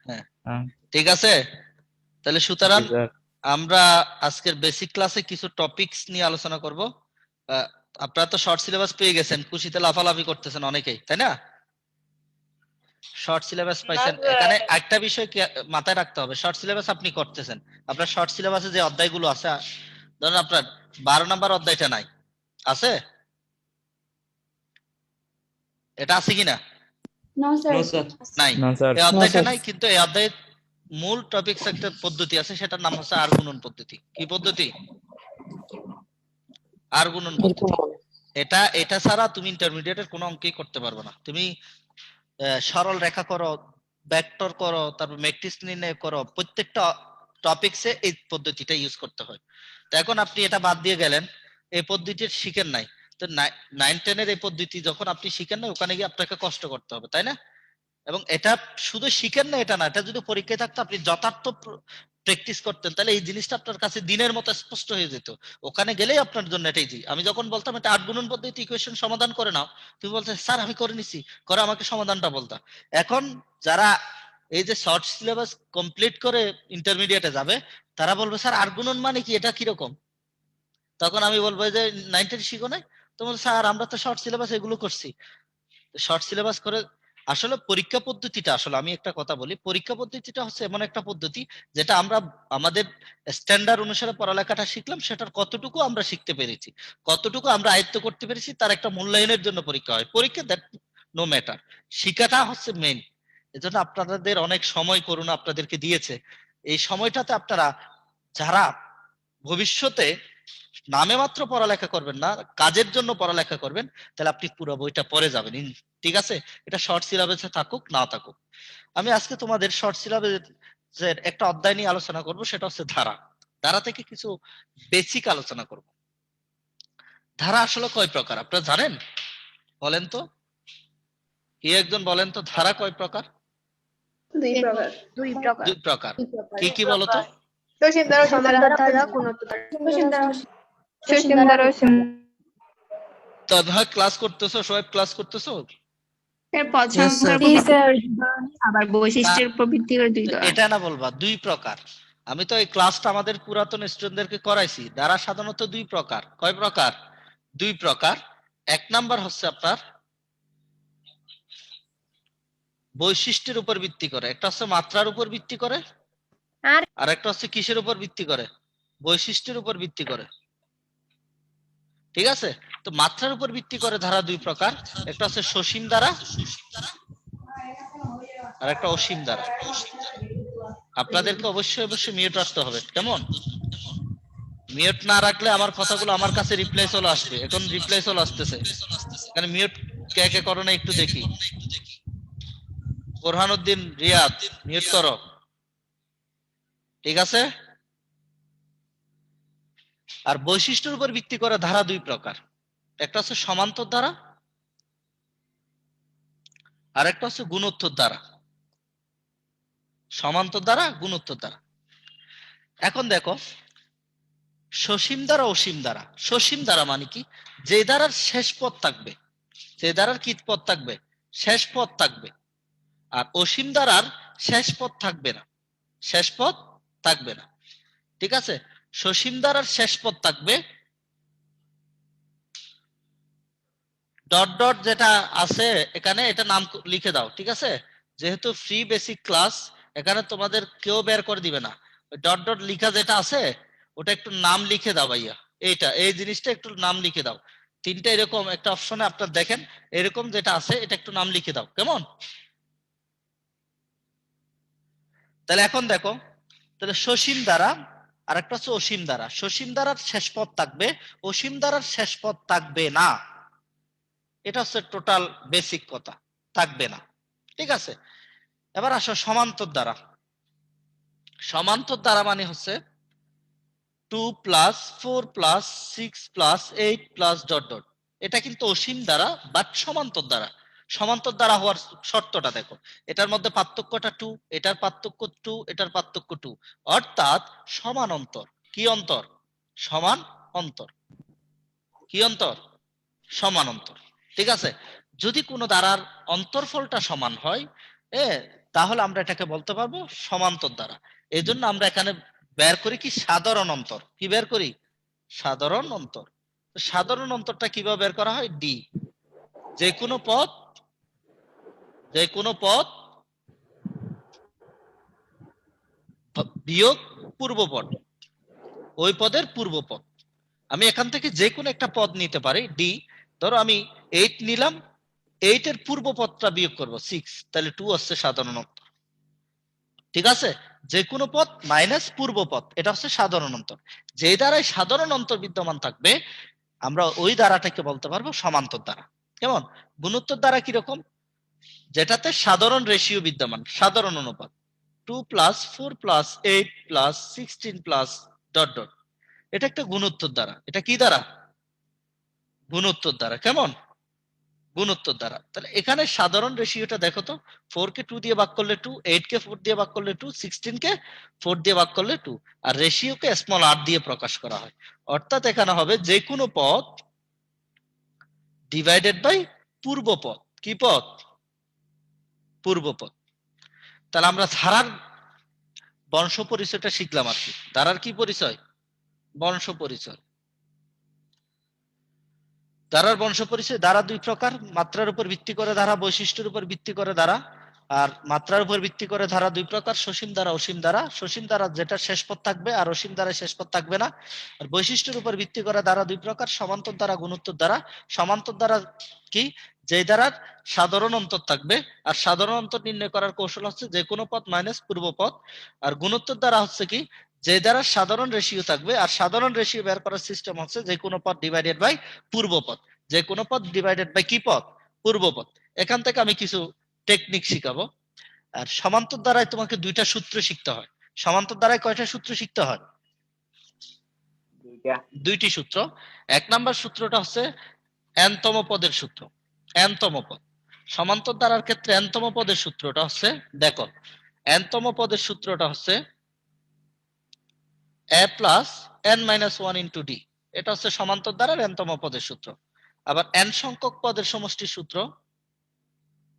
হ্যাঁ হ্যাঁ, ঠিক আছে। তাহলে সুতরাং জি স্যার। আমরা আজকের বেসিক ক্লাসে কিছু টপিকস নিয়ে আলোচনা করব। আপনারা তো শর্ট সিলেবাস পেয়ে গেছেন, খুশিতে লাফালাফি করতেছেন অনেকেই, তাই না? শর্ট সিলেবাস না পাইছেন। এখানে স্যার, একটা বিষয় মাথায় রাখতে হবে, শর্ট সিলেবাস আপনি করতেছেন, আপনার শর্ট সিলেবাসে যে অধ্যায়গুলো আছে, ধরুন আপনার 12 নম্বর অধ্যায়টা নাই, আছে? এটা আছে কিনা? No sir. No sir. নাই। না স্যার। এই নো অধ্যায়টা স্যার। নাই, কিন্তু এই অধ্যায়ের মূল টপিকস একটা পদ্ধতি আছে, সেটার নাম হচ্ছে আর গুণন পদ্ধতি। কি পদ্ধতি? আর গুণন পদ্ধতি। এটা এটা ছাড়া তুমি ইন্টারমিডিয়েটের কোনো অঙ্কই করতে পারবে না। তুমি সরল রেখা করো, ভেক্টর করো, তারপর ম্যাট্রিক্স নির্ণয় করো, প্রত্যেকটা টপিকসে এই পদ্ধতিটা ইউজ করতে হয়। তো এখন আপনি এটা বাদ দিয়ে গেলেন, এই পদ্ধতি শিখেন নাই। তো 9-10 এর এই পদ্ধতি যখন আপনি শিখেন না, ওখানে গিয়ে আপনাকে কষ্ট করতে হবে, তাই না? এবং এটা শুধু শিখেন না এটা না, এটা যদি পরীক্ষায় থাকতো আপনি যথার্থ প্র্যাকটিস করতেন, তাহলে এই জিনিসটা আপনার কাছে দিনের মতো স্পষ্ট হয়ে যেত। ওখানে গেলেই আপনার জন্য এটাই জি। আমি যখন বলতাম এটা 8 গুণন পদ্ধতি ইকুয়েশন সমাধান করে নাও, তুমি বলতে স্যার আমি করে নিছি, করে আমাকে সমাধানটা বলতা। এখন যারা এই যে শর্ট সিলেবাস কমপ্লিট করে ইন্টারমিডিয়েটে যাবে, তারা বলবে স্যার 8 গুণন মানে কি, এটা কিরকম? তখন আমি বলবো যে 9-10 শিখো নাই? তো বলবো স্যার আমরা তো শর্ট সিলেবাস এগুলো করছি। শর্ট সিলেবাস করে আসলে পরীক্ষা পদ্ধতিটা, আসলে আমি একটা কথা বলি, পরীক্ষা পদ্ধতিটা হচ্ছে এমন একটা পদ্ধতি যেটা আমরা আমাদের স্ট্যান্ডার্ড অনুসারে পড়ালেখাটা শিখলাম, সেটার কতটুকু আমরা শিখতে পেরেছি, কতটুকু আমরা আয়ত্ত করতে পেরেছি, তার একটা মূল্যায়নের জন্য পরীক্ষা হয়। পরীক্ষা দ্যাট নো ম্যাটার, শিখাটা হচ্ছে মেইন। এজন্য আপনাদের অনেক সময় করুণা আপনাদেরকে দিয়েছে, এই সময়টাতে আপনারা যারা ভবিষ্যতে নামে মাত্র পড়ালেখা করবেন না, কাজের জন্য পড়ালেখা করবেন, তাহলে আপনি পুরো বইটা পড়ে যাবেন। ঠিক আছে? এটা শর্ট সিলেবাসে থাকুক না থাকুক। আমি আজকে তোমাদের শর্ট সিলেবাসের একটা অধ্যায় নিয়ে আলোচনা করব, সেটা হচ্ছে ধারা। ধারা থেকে কিছু বেসিক আলোচনা করব। ধারা আসলে কয় প্রকার আপনারা জানেন? বলেন তো, কি একজন বলেন তো, ধারা কয় প্রকার? দুই প্রকার। দুই প্রকার। দুই প্রকার। কি কি বলতো? সসীম দ্বারা, সমান্তর দ্বারা, গুণোত্তর দ্বারা। সসীম দ্বারা, তো হয় ক্লাস করতেছো, সবাই ক্লাস করতেছো? পদ Yes, সংখ্যার sir. উপর ভিত্তি করে দুই ধরনের, আবার বৈশিষ্ট্যের উপর ভিত্তি করে দুই ধরনের। এটা না বলবা দুই প্রকার। আমি তো এই ক্লাসটা আমাদের পুরাতন স্টুডেন্টদেরকে করাইছি। দ্বারা সাধারণত দুই প্রকার। কয় প্রকার? দুই প্রকার। এক নাম্বার হচ্ছে আপনার বৈশিষ্ট্যের উপর ভিত্তি করে, একটা হচ্ছে মাত্রার উপর ভিত্তি করে, আর একটা হচ্ছে কিসের উপর ভিত্তি করে? বৈশিষ্ট্যের উপর ভিত্তি করে। ঠিক আছে? তো মাত্রার উপর ভিত্তি করে ধারা দুই প্রকার, একটা হচ্ছে সসীম ধারা আর একটা অসীম ধারা। আপনাদেরকে অবশ্যই অবশ্যই মিউট রাখতে হবে, কেমন? মিউট না রাখলে আমার কথাগুলো আমার কাছে রিপ্লাই চলে আসবে। এখন রিপ্লাই চলে আসতেছে, এখানে মিউট কে কে করো না একটু দেখি। বোরহানুদ্দিন, রিয়াদ, মিউট করো। ঠিক আছে? আর বৈশিষ্ট্যের উপর ভিত্তি করে ধারা দুই প্রকার, একটা হচ্ছে সমান্তর ধারা আর একটা হচ্ছে গুণোত্তর ধারা। সমান্তর ধারা, গুণোত্তর ধারা। এখন দেখো, সসীম ধারা, অসীম ধারা। সসীম ধারা মানে কি? যে ধারার শেষ পদ থাকবে, যে ধারার কি পদ থাকবে? শেষ পদ থাকবে। আর অসীম ধারার শেষ পদ থাকবে না, শেষ পদ থাকবে না। ঠিক আছে? সসীম ধারার শেষ পদ থাকবে ডট ডট যেটা আছে এখানে, এটা নাম লিখে দাও। ঠিক আছে? যেহেতু ফ্রি বেসিক ক্লাস, এখানে তোমাদের কেউ বের করে দিবে না। ডট ডট লিখা যেটা আছে ওটা একটু নাম লিখে দাও ভাইয়া। এইটা, এই জিনিসটা একটু নাম লিখে দাও। তিনটা এরকম একটা অপশনে আপনার দেখেন, এরকম যেটা আছে এটা একটু নাম লিখে দাও, কেমন? তাহলে এখন দেখো, তাহলে সসীম দ্বারা আর একটা হচ্ছে অসীম দ্বারা। সসীম দ্বারার শেষ পদ থাকবে, অসীম দ্বারার শেষ পদ থাকবে না। এটা হচ্ছে টোটাল বেসিক কথা, থাকবে না। ঠিক আছে? এবার আসো সমান্তর দ্বারা। সমান্তর দ্বারা মানে হচ্ছে 2+4+6+8 ডট ডট। এটা কিন্তু অসীম দ্বারা, বাট সমান্তর দ্বারা। সমান্তর দ্বারা হওয়ার শর্তটা দেখো, এটার মধ্যে পার্থক্যটা 2, এটার পার্থক্য 2, এটার পার্থক্য 2, অর্থাৎ সমান অন্তর। কি অন্তর? সমান অন্তর। কি অন্তর? সমান অন্তর। ঠিক আছে? যদি কোনো দ্বারার অন্তরফলটা সমান হয়, তাহলে আমরা এটাকে বলতে পারবো সমান্তর দ্বারা। এই জন্য আমরা এখানে বের করি কি সাধারণ অন্তর। কি বের করি? সাধারণ অন্তর। সাধারণ অন্তরটা কিভাবে বের করা হয়? ডি। যে কোনো পদ বিয়োগ পূর্বপদ, ওই পদের পূর্বপদ। আমি এখান থেকে যে কোনো একটা পদ নিতে পারি ডি। ধরো আমি 8 নিলাম, 8 এর পূর্বপদটা বিয়োগ করব 6, তাহলে 2 আসছে সাধারণ অন্তর। ঠিক আছে? যে কোনো পদ মাইনাস পূর্বপদ, এটা হচ্ছে সাধারণ অন্তর। যে দ্বারাই সাধারণ অন্তর বিদ্যমান থাকবে আমরা ওই দ্বারাটাকে বলতে পারবো সমান্তর দ্বারা। কেমন? গুণোত্তর দ্বারা কিরকম? যেটাতে সাধারণ রেশিও বিদ্যমান, সাধারণ অনুপাত 2 plus 4 plus 8 plus 16 plus dot dot, এটা একটা গুণোত্তর দ্বারা। এটা কি দ্বারা? গুণোত্তর দ্বারা। কেমন? গুণোত্তর দ্বারা। তাহলে এখানে সাধারণ রেশিওটা দেখো তো, 4 কে 2 দিয়ে ভাগ করলে 2, 8 কে 4 দিয়ে ভাগ করলে 2, 16 কে 4 দিয়ে ভাগ করলে 2, আর রেশিওকে স্মল r দিয়ে প্রকাশ করা হয়। অর্থাৎ এখানে হবে যে কোনো পদ ডিভাইডেড বাই পূর্বপদ। কি পদ? পূর্বপদ। তাহলে আমরা ধারার বংশ পরিচয়টা শিখলাম আর কি। ধারার কি পরিচয়? বংশ পরিচয়। ধারার বংশ পরিচয়। ধারা দুই প্রকার, মাত্রার উপর ভিত্তি করে ধারা, বৈশিষ্ট্যের উপর ভিত্তি করে ধারা। আর মাত্রার উপর ভিত্তি করে ধারা দুই প্রকার, সসীম ধারা, অসীম ধারা। সসীম ধারা যেটা শেষ পদ থাকবে, আর অসীম ধারায় শেষ পদ থাকবে না। আর বৈশিষ্ট্যের উপর ভিত্তি করে ধারা দুই প্রকার, সমান্তর ধারা, গুণোত্তর ধারা। সমান্তর ধারা কি? যে ধারার সাধারণ অন্তর থাকবে, আর সাধারণ অন্তর নির্ণয় করার কৌশল হচ্ছে যে কোনো পদ মাইনাস পূর্বপদ। আর গুণোত্তর ধারা হচ্ছে কি? যে দ্বারা সাধারণ রেশিও থাকবে, আর সাধারণ রেশিও বের করার সিস্টেম হচ্ছে যে কোনো পদ ডিভাইডেড বাই পূর্বপদ। যে কোনো পদ ডিভাইডেড বাই কি পদ? পূর্বপদ। এখান থেকে আমি কিছু টেকনিক শিখাবো। আর সমান্তর দ্বারায় তোমাকে দুইটা সূত্র শিখতে হয়। সমান্তর দ্বারায় কয়টা সূত্র শিখতে হয়? দুইটি সূত্র। এক নাম্বার সূত্রটা হচ্ছে n-তম পদের সূত্র। n-তম পদ। সমান্তর দ্বারার ক্ষেত্রে n-তম পদের সূত্রটা হচ্ছে, দেখো n-তম পদের সূত্রটা হচ্ছে a plus n minus 1 into D. এটা হচ্ছে সমান্তর দ্বারার n-তম পদের সূত্র। আবার n সংখ্যক পদের সমষ্টির সূত্র,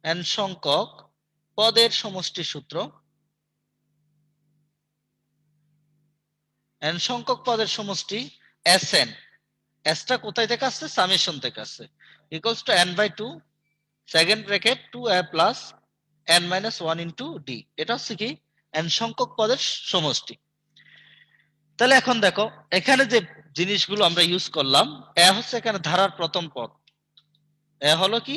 n সংখ্যক পদের সমষ্টির সূত্র, n সংখ্যক পদের সমষ্টি Sn। এসটা কোথায় থেকে আসছে? সামেশন থেকে আসছে। Equals to n by 2 second bracket 2a plus n minus 1 into D. এটা হচ্ছে কি? n সংখ্যক পদের সমষ্টি। তাহলে এখন দেখো এখানে যে জিনিসগুলো আমরা ইউজ করলাম, এ হচ্ছে এখানে ধারার প্রথম পদ। এ হলো কি?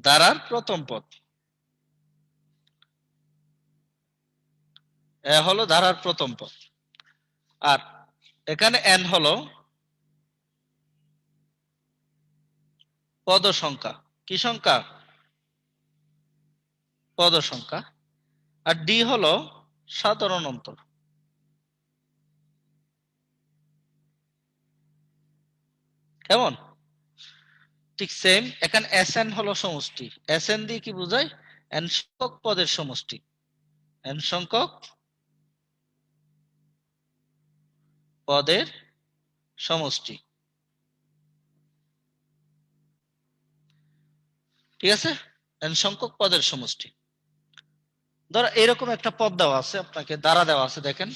ধারার প্রথম পদ। এ হলো ধারার প্রথম পদ। আর এখানে n হলো পদ সংখ্যা। কি সংখ্যা? পদ সংখ্যা। আর ডি হলো সাধারণ অন্তর। কেমন? ঠিক সেম এখানে Sn হলো সমষ্টি। Sn দিয়ে কি বোঝায়? n সংখ্যক পদের সমষ্টি। n সংখ্যক পদের সমষ্টি। ঠিক আছে? n সংখ্যক পদের সমষ্টি। ধরো এরকম একটা পদ দেওয়া আছে, আপনাকে দ্বারা দেওয়া আছে, দেখেন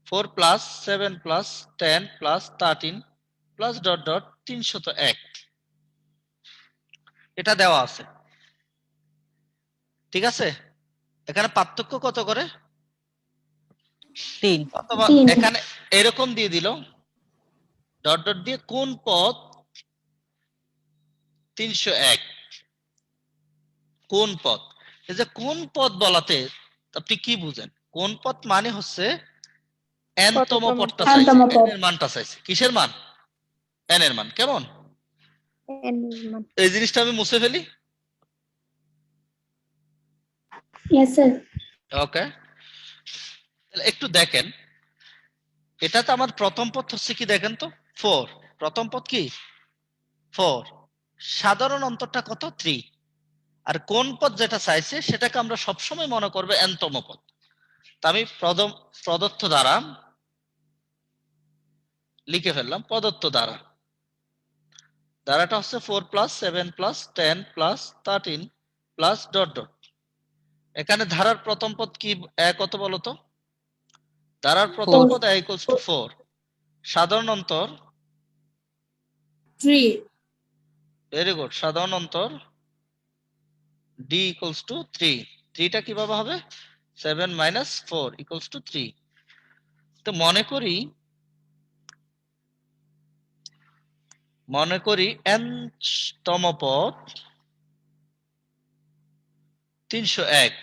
4 plus 7 plus 10 plus 13 plus dot dot 301, এটা দেওয়া আছে। ঠিক আছে? এখানে পার্থক্য কত করে? 3। অথবা এখানে এরকম দিয়ে দিল ডট ডট দিয়ে কোন পদ 301, কোন পদ। এই যে কোন পদ বলাতে আপনি কি বুঝেন? কোন পদ মানে হচ্ছে n-তম পদটা চাইছে, n এর মানটা চাইছে। কিসের মান? n এর মান। কেমন? এই জিনিসটা আমি মুছে ফেলি। Yes, sir. ওকে, একটু দেখেন, এটাতে আমার প্রথম পদ হচ্ছে কি দেখেন তো 4। প্রথম পদ কি? 4। সাধারণ অন্তরটা কত? 3। আর কোন পদ যেটা চাইছে সেটাকে আমরা সবসময় মনে করবো n-তম পদ। তা আমি প্রদত্ত দ্বারা লিখে ফেললাম, প্রদত্ত দ্বারা ধারাটা হচ্ছে 4 plus 7 plus 10 plus 13 plus dot dot. এখানে ধারার প্রথম পদ কি কত বলো তো? ধারার প্রথম পদ a ইকুয়ালস টু 4। সাধারণ অন্তর 3. ভেরি গুড, সাধারণ অন্তর d ইকুয়ালস টু 3। 3টা কিভাবে হবে? 7 মাইনাস 4 ইকুয়ালস টু 3। তো মনে করি n তম পদ 301।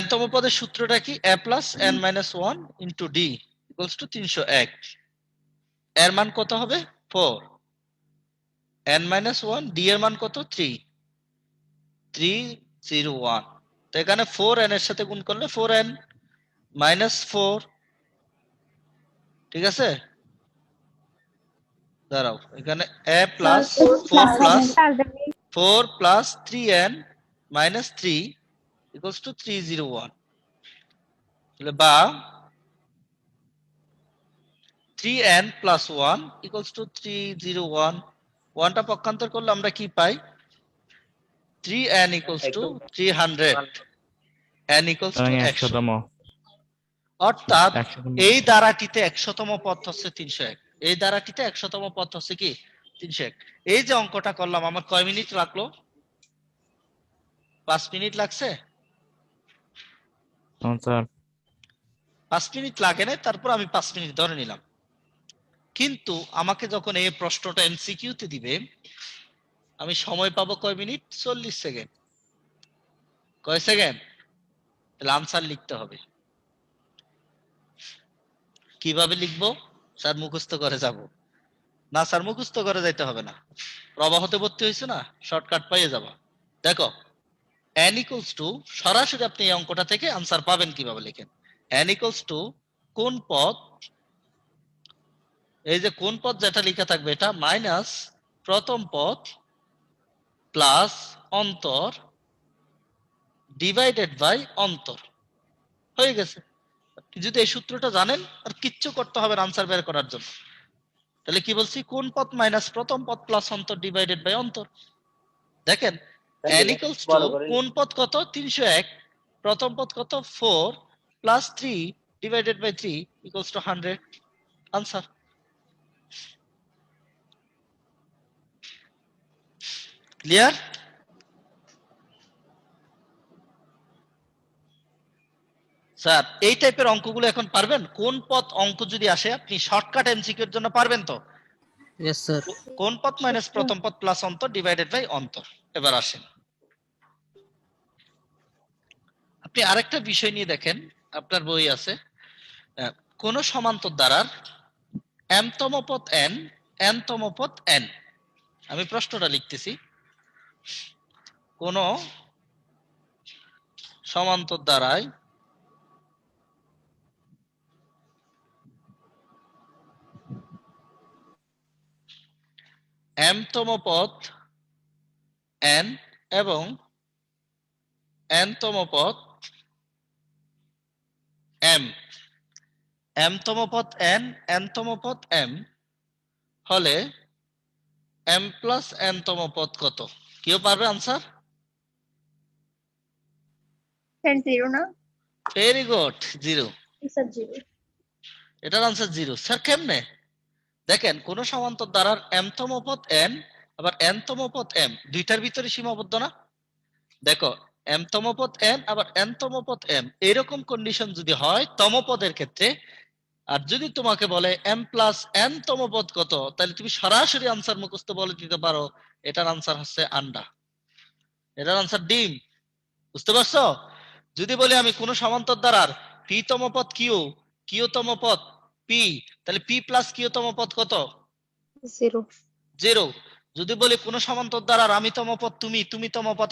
n তম পদের সূত্রটা কি? a plus n minus 1 into d equals to 301। এর মান কত হবে? 4। n মাইনাস 1, d এর মান কত? 3। 301। তো এখানে 4n এর সাথে গুণ করলে 4n মাইনাস 4, ঠিক আছে? দাঁড়াও, এখানে a plus 4 plus 4 plus 3n minus 3 equals two 301। তাহলে বা 3n প্লাস 1 ইকুয়ালস টু 301। 1টা পক্ষান্তর করলে আমরা কি পাই? 3n equals to 300। n equals to 100। অর্থাৎ এই ধারাটিতে 100তম পদ হচ্ছে 301। এই ধারাটিতে 100তম পদ হচ্ছে কি? 301। এই যে অঙ্কটা করলাম আমার কয় মিনিট লাগলো? 5 মিনিট লাগছে? 5 মিনিট লাগে না, তারপর আমি 5 মিনিট ধরে নিলাম। কিন্তু আমাকে যখন এই প্রশ্নটা এমসিকিউ তে দিবে, আমি সময় পাবো কয় মিনিট? 40 সেকেন্ড। কয় সেকেন্ড? তাহলে আনসার লিখতে হবে। কিভাবে লিখবো? স্যার মুখস্থ করে যাব না? স্যার মুখস্থ করে যাইতে হবে না, প্রবাহতে ভর্তি হয়েছে না, শর্টকাট পেয়ে যাবা। দেখো n ইকুয়ালস টু, সরাসরি আপনি এই অঙ্কটা থেকে আনসার পাবেন কিভাবে লিখেন। n ইকুয়ালস টু কোন পদ, এই যে কোন পদ যেটা লেখা থাকবে এটা মাইনাস প্রথম পদ প্লাস অন্তর ডিভাইডেড বাই অন্তর। হয়ে গেছে। যদি এই সূত্রটা জানেন আর কিচ্ছু করতে হবে না আনসার বের করার জন্য। তাহলে কি বলছি? কোন পদ মাইনাস প্রথম পদ প্লাস অন্তর ডিভাইডেড বাই অন্তর। দেখেন n ইকুয়ালস টু কোন পদ কত? 301। প্রথম পদ কত? 4 plus 3 divided by 3 equals to 100। Answer. Clear? Sir এই টাইপের অঙ্কগুলো এখন পারবেন? কোন পদ অঙ্ক যদি আসে আপনি শর্টকাট এমসিকিউ এর জন্য পারবেন তো? Yes sir. কোন পদ মাইনাস প্রথম পদ প্লাস অন্তর ডিভাইডেড বাই অন্তর। এবার আসেন আপনি আরেকটা বিষয় নিয়ে দেখেন, আপনার বই আছে কোন সমান্তর দ্বারার m তম পদ n, n তম পদ n। আমি প্রশ্নটা লিখতেছি। কোন সমান্তর দ্বারায় m তম পদ n এবং n তম পদ m, m তম পদ n, n তম পদ m হলে m প্লাস n তম পদ কত? কেউ পারবে আনসার? স্যার 0 না? Very good, 0। স্যার 0। এটার আনসার 0। স্যার কেমনে? দেখেন কোন সমান্তর দ্বারার m তম পদ n আবার n তম পদ m দুইটার ভিতরে সীমাবদ্ধ না? দেখো m তম পদ n আবার n তম পদ m এরকম কন্ডিশন যদি হয় তম পদের ক্ষেত্রে, আর যদি তোমাকে বলে m প্লাস n তম পদ কত, তাহলে তুমি সরাসরি আনসার মুখস্থ বলে দিতে পারো এটার আনসার হচ্ছে আন্ডা, এটার আনসার ডিম। বুঝতে পারছো? যদি বলি আমি কোন সমান্তর দ্বারার p তম পদ q, q তম পদ p, তাহলে p প্লাস q তম পদ কত? 0। 0। যদি বলি কোন সমান্তর দ্বারার আমি তম পদ তুমি, তুমি তম পদ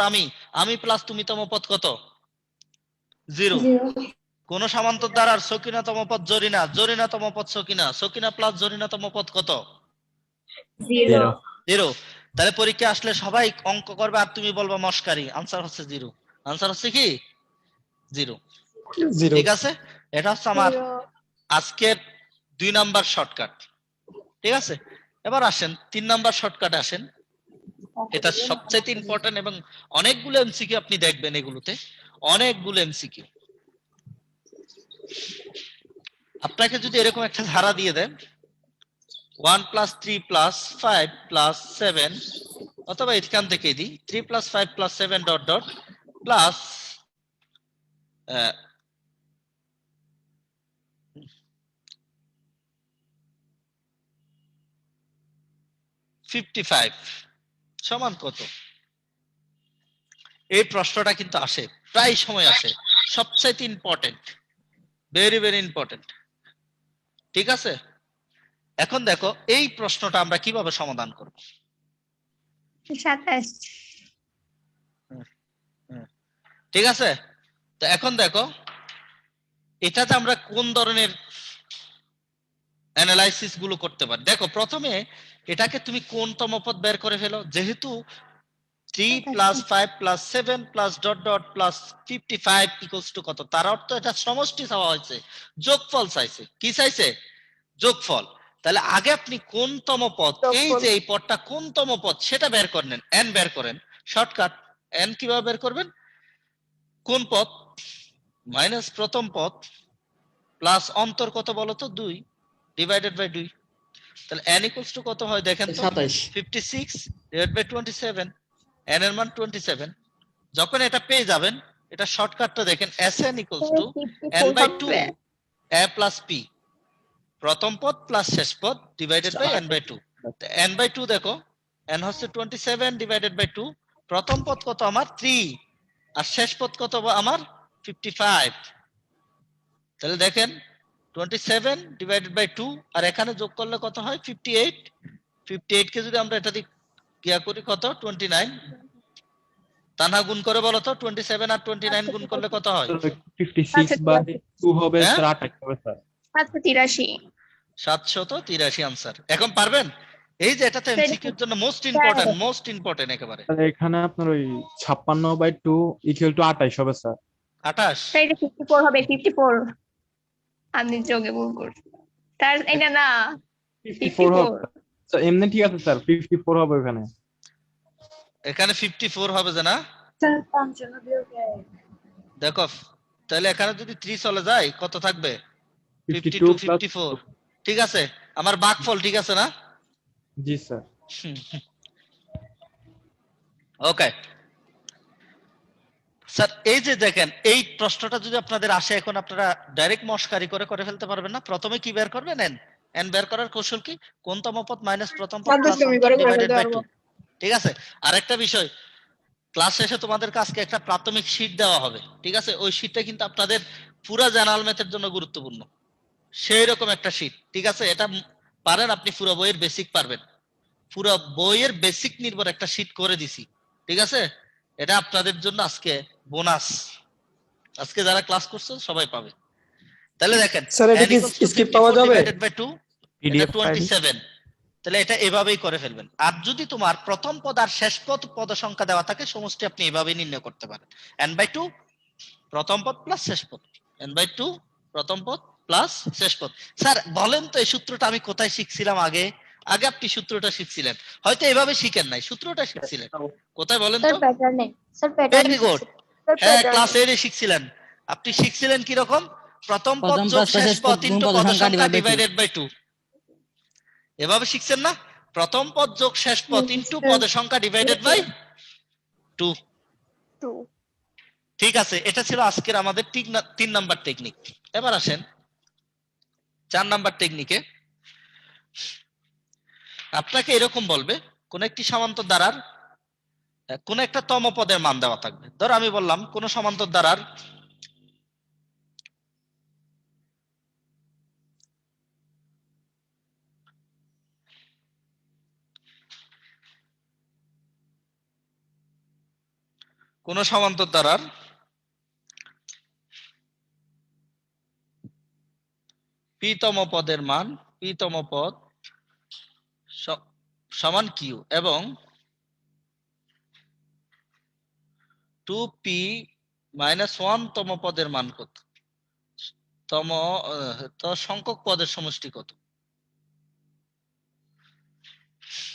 আমি প্লাস তুমি তম পদ কত? 0। 0. কোন সমান্তর দ্বারার সকিনা তম পদ জরিনা, জরিনা তম পদ সকিনা, সকিনা প্লাস জরিনা তম পদ কত? 0। 0। তাহলে পরীক্ষা আসলে সবাই অঙ্ক করবে আর তুমি বলবা মস্কারি। আনসার হচ্ছে 0। আনসার হচ্ছে কি? 0। ঠিক আছে, এটা হচ্ছে আমার আজকের 2 নাম্বার শর্টকাট। ঠিক আছে, এবার আসেন 3 নাম্বার শর্টকাটে আসেন। এটা সবচেয়ে ইম্পর্টেন্ট এবং অনেকগুলো এমসিকিউ আপনি দেখবেন এগুলোতে, অনেকগুলো এমসিকিউ। আপনাকে যদি এরকম একটা ধারা দিয়ে দেন 1 + 3 + 5 + 7, অথবা এখান থেকে দিই 3 + 5 + 7 ডট ডট প্লাস 55 সমান কত? এই প্রশ্নটা কিন্তু আসে, প্রায় সময় আসে, সবচেয়ে ইম্পর্টেন্ট, ভেরি ভেরি ইম্পর্টেন্ট। ঠিক আছে, এখন দেখো এই প্রশ্নটা আমরা কিভাবে সমাধান করব। 27 ঠিক আছে, তো এখন দেখো এটাতে আমরা কোন ধরনের অ্যানালাইসিস গুলো করতে পারি। দেখো প্রথমে এটাকে তুমি কোনতম পদ বের করে ফেলো, যেহেতু 3 + 5 + 7 + dot dot plus 55 equals to কত, তার অর্থ এটা সমষ্টি চাওয়া হয়েছে, যোগফল চাইছে। কি চাইছে? যোগফল। তাহলে আগে আপনি কোনতম পদ, এই যে এই পদটা কোনতম পদ সেটা বের করে নেন, n বের করেন। শর্টকাট, n কিভাবে বের করবেন? কোন পদ মাইনাস প্রথম পদ প্লাস অন্তর কত বলো তো 2 ডিভাইডেড বাই 2। তাহলে n ইকুয়ালস টু কত হয় দেখেন তো? 27। 56 ডিভাইডেড বাই 27, n এর মান 27। যখন এটা পেয়ে যাবেন, এটা শর্টকাটটা দেখেন, Sn equals to n/2 a plus p, প্রথম পদ প্লাস শেষ পদ ডিভাইডেড বাই n/2। n/2 দেখো, n হচ্ছে 27 ডিভাইডেড বাই 2, প্রথম পদ কত আমার 3 আর শেষ পদ কত আমার 55। তাহলে দেখেন 27 ডিভাইডেড বাই 2 আর এখানে যোগ করলে কত হয় 58। 58 কে যদি আমরা এটা দিয়ে কিয়া করি কত 29, তানা গুণ করে বলো তো 27 আর 29 গুণ করলে কত হয়? 56/2 হবে হ্যাঁ? স্যার, 28 হবে স্যার। 783 783 আনসার। এখন পারবেন? এই যে এটা তো এমসিকিউর জন্য মোস্ট ইম্পর্টেন্ট একেবারে। তাহলে এখানে আপনার ওই 56/2 ইকুয়াল টু 28 হবে স্যার। 28 এটা 54 হবে 54 আমি যোগে ভুল করছি তার এটা না 54 হবে স্যার, এমনি ঠিক আছে স্যার, 54 হবে এখানে। এখানে 54 হবে যে না? স্যার 55 বিয়োগে দেখো তাহলে এখানে যদি 3 চলে যায় কত থাকবে? 52 52 54। ঠিক আছে, আমার ভাগফল ঠিক আছে না? জি স্যার। ওকে স্যার, এই যে দেখেন এই প্রশ্নটা যদি আপনাদের আসে, এখন আপনারা ডাইরেক্ট মশকারি করে ফেলতে পারবেন না। প্রথমে কি বের করবেন? n বের করার কৌশল কি? কোনতম পদ মাইনাস প্রথম পদ প্লাস অন্তর ডিভাইডেড বাই 2। ঠিক আছে, আরেকটা বিষয়, ক্লাস শেষে তোমাদের কাছে একটা প্রাথমিক শীট দেওয়া হবে। ঠিক আছে, ওই শীটটা কিন্তু আপনাদের পুরো জেনারেল ম্যাথের জন্য গুরুত্বপূর্ণ, সেই রকম একটা শীট। ঠিক আছে, এটা পারেন আপনি পুরো বইয়ের বেসিক পারবেন, পুরো বইয়ের বেসিক নির্ভর একটা শীট করে দিছি। ঠিক আছে, এটা আপনাদের জন্য আজকে বোনাস, আজকে যারা ক্লাস করছে সবাই পাবে। তাহলে দেখেন স্যার এটা কি স্কিপ পাওয়া যাবে? 2 পিডিএফ এটা 27। তাহলে এটা এভাবেই করে ফেলবেন। আর যদি তোমার প্রথম পদ আর শেষ পদ পদ সংখ্যা দেওয়া থাকে, সমষ্টি আপনি এভাবেই নির্ণয় করতে পারেন, n/2 প্রথম পদ প্লাস শেষ পদ, n/2 প্রথম পদ প্লাস শেষ পদ। স্যার বলেন তো এই সূত্রটা আমি কোথায় শিখছিলাম আগে? আগে আপনি সূত্রটা শিখছিলেন, হয়তো এভাবে শিখেন নাই, সূত্রটা শিখছিলেন কোথায় বলেন তো? প্যাটার্নে স্যার প্যাটার্নে ভেরি গুড, হ্যাঁ ক্লাস 8 এ শিখছিলেন। আপনি শিখছিলেন কি রকম? প্রথম পদ যোগ শেষ পদ ইনটু পদ সংখ্যা ডিভাইডেড বাই 2, এভাবে শিখছেন না? প্রথম পদ যোগ শেষ পদ ইনটু পদ সংখ্যা ডিভাইডেড বাই 2। ঠিক আছে, এটা ছিল আজকের আমাদের 3 নাম্বার টেকনিক। এবার আসেন 4 নাম্বার টেকনিকে। আপনাকে এরকম বলবে কোন একটি সমান্তর দ্বারার কোন একটা তম পদের মান দেওয়া থাকবে। ধরো আমি বললাম কোন সমান্তর দ্বারার কোন সমান্তর দ্বারার পি তম পদের মান, পি তম পদ সমান কিউ এবং 2p - 1 তম পদের মান কত, তো সংখ্যক পদের সমষ্টি কত?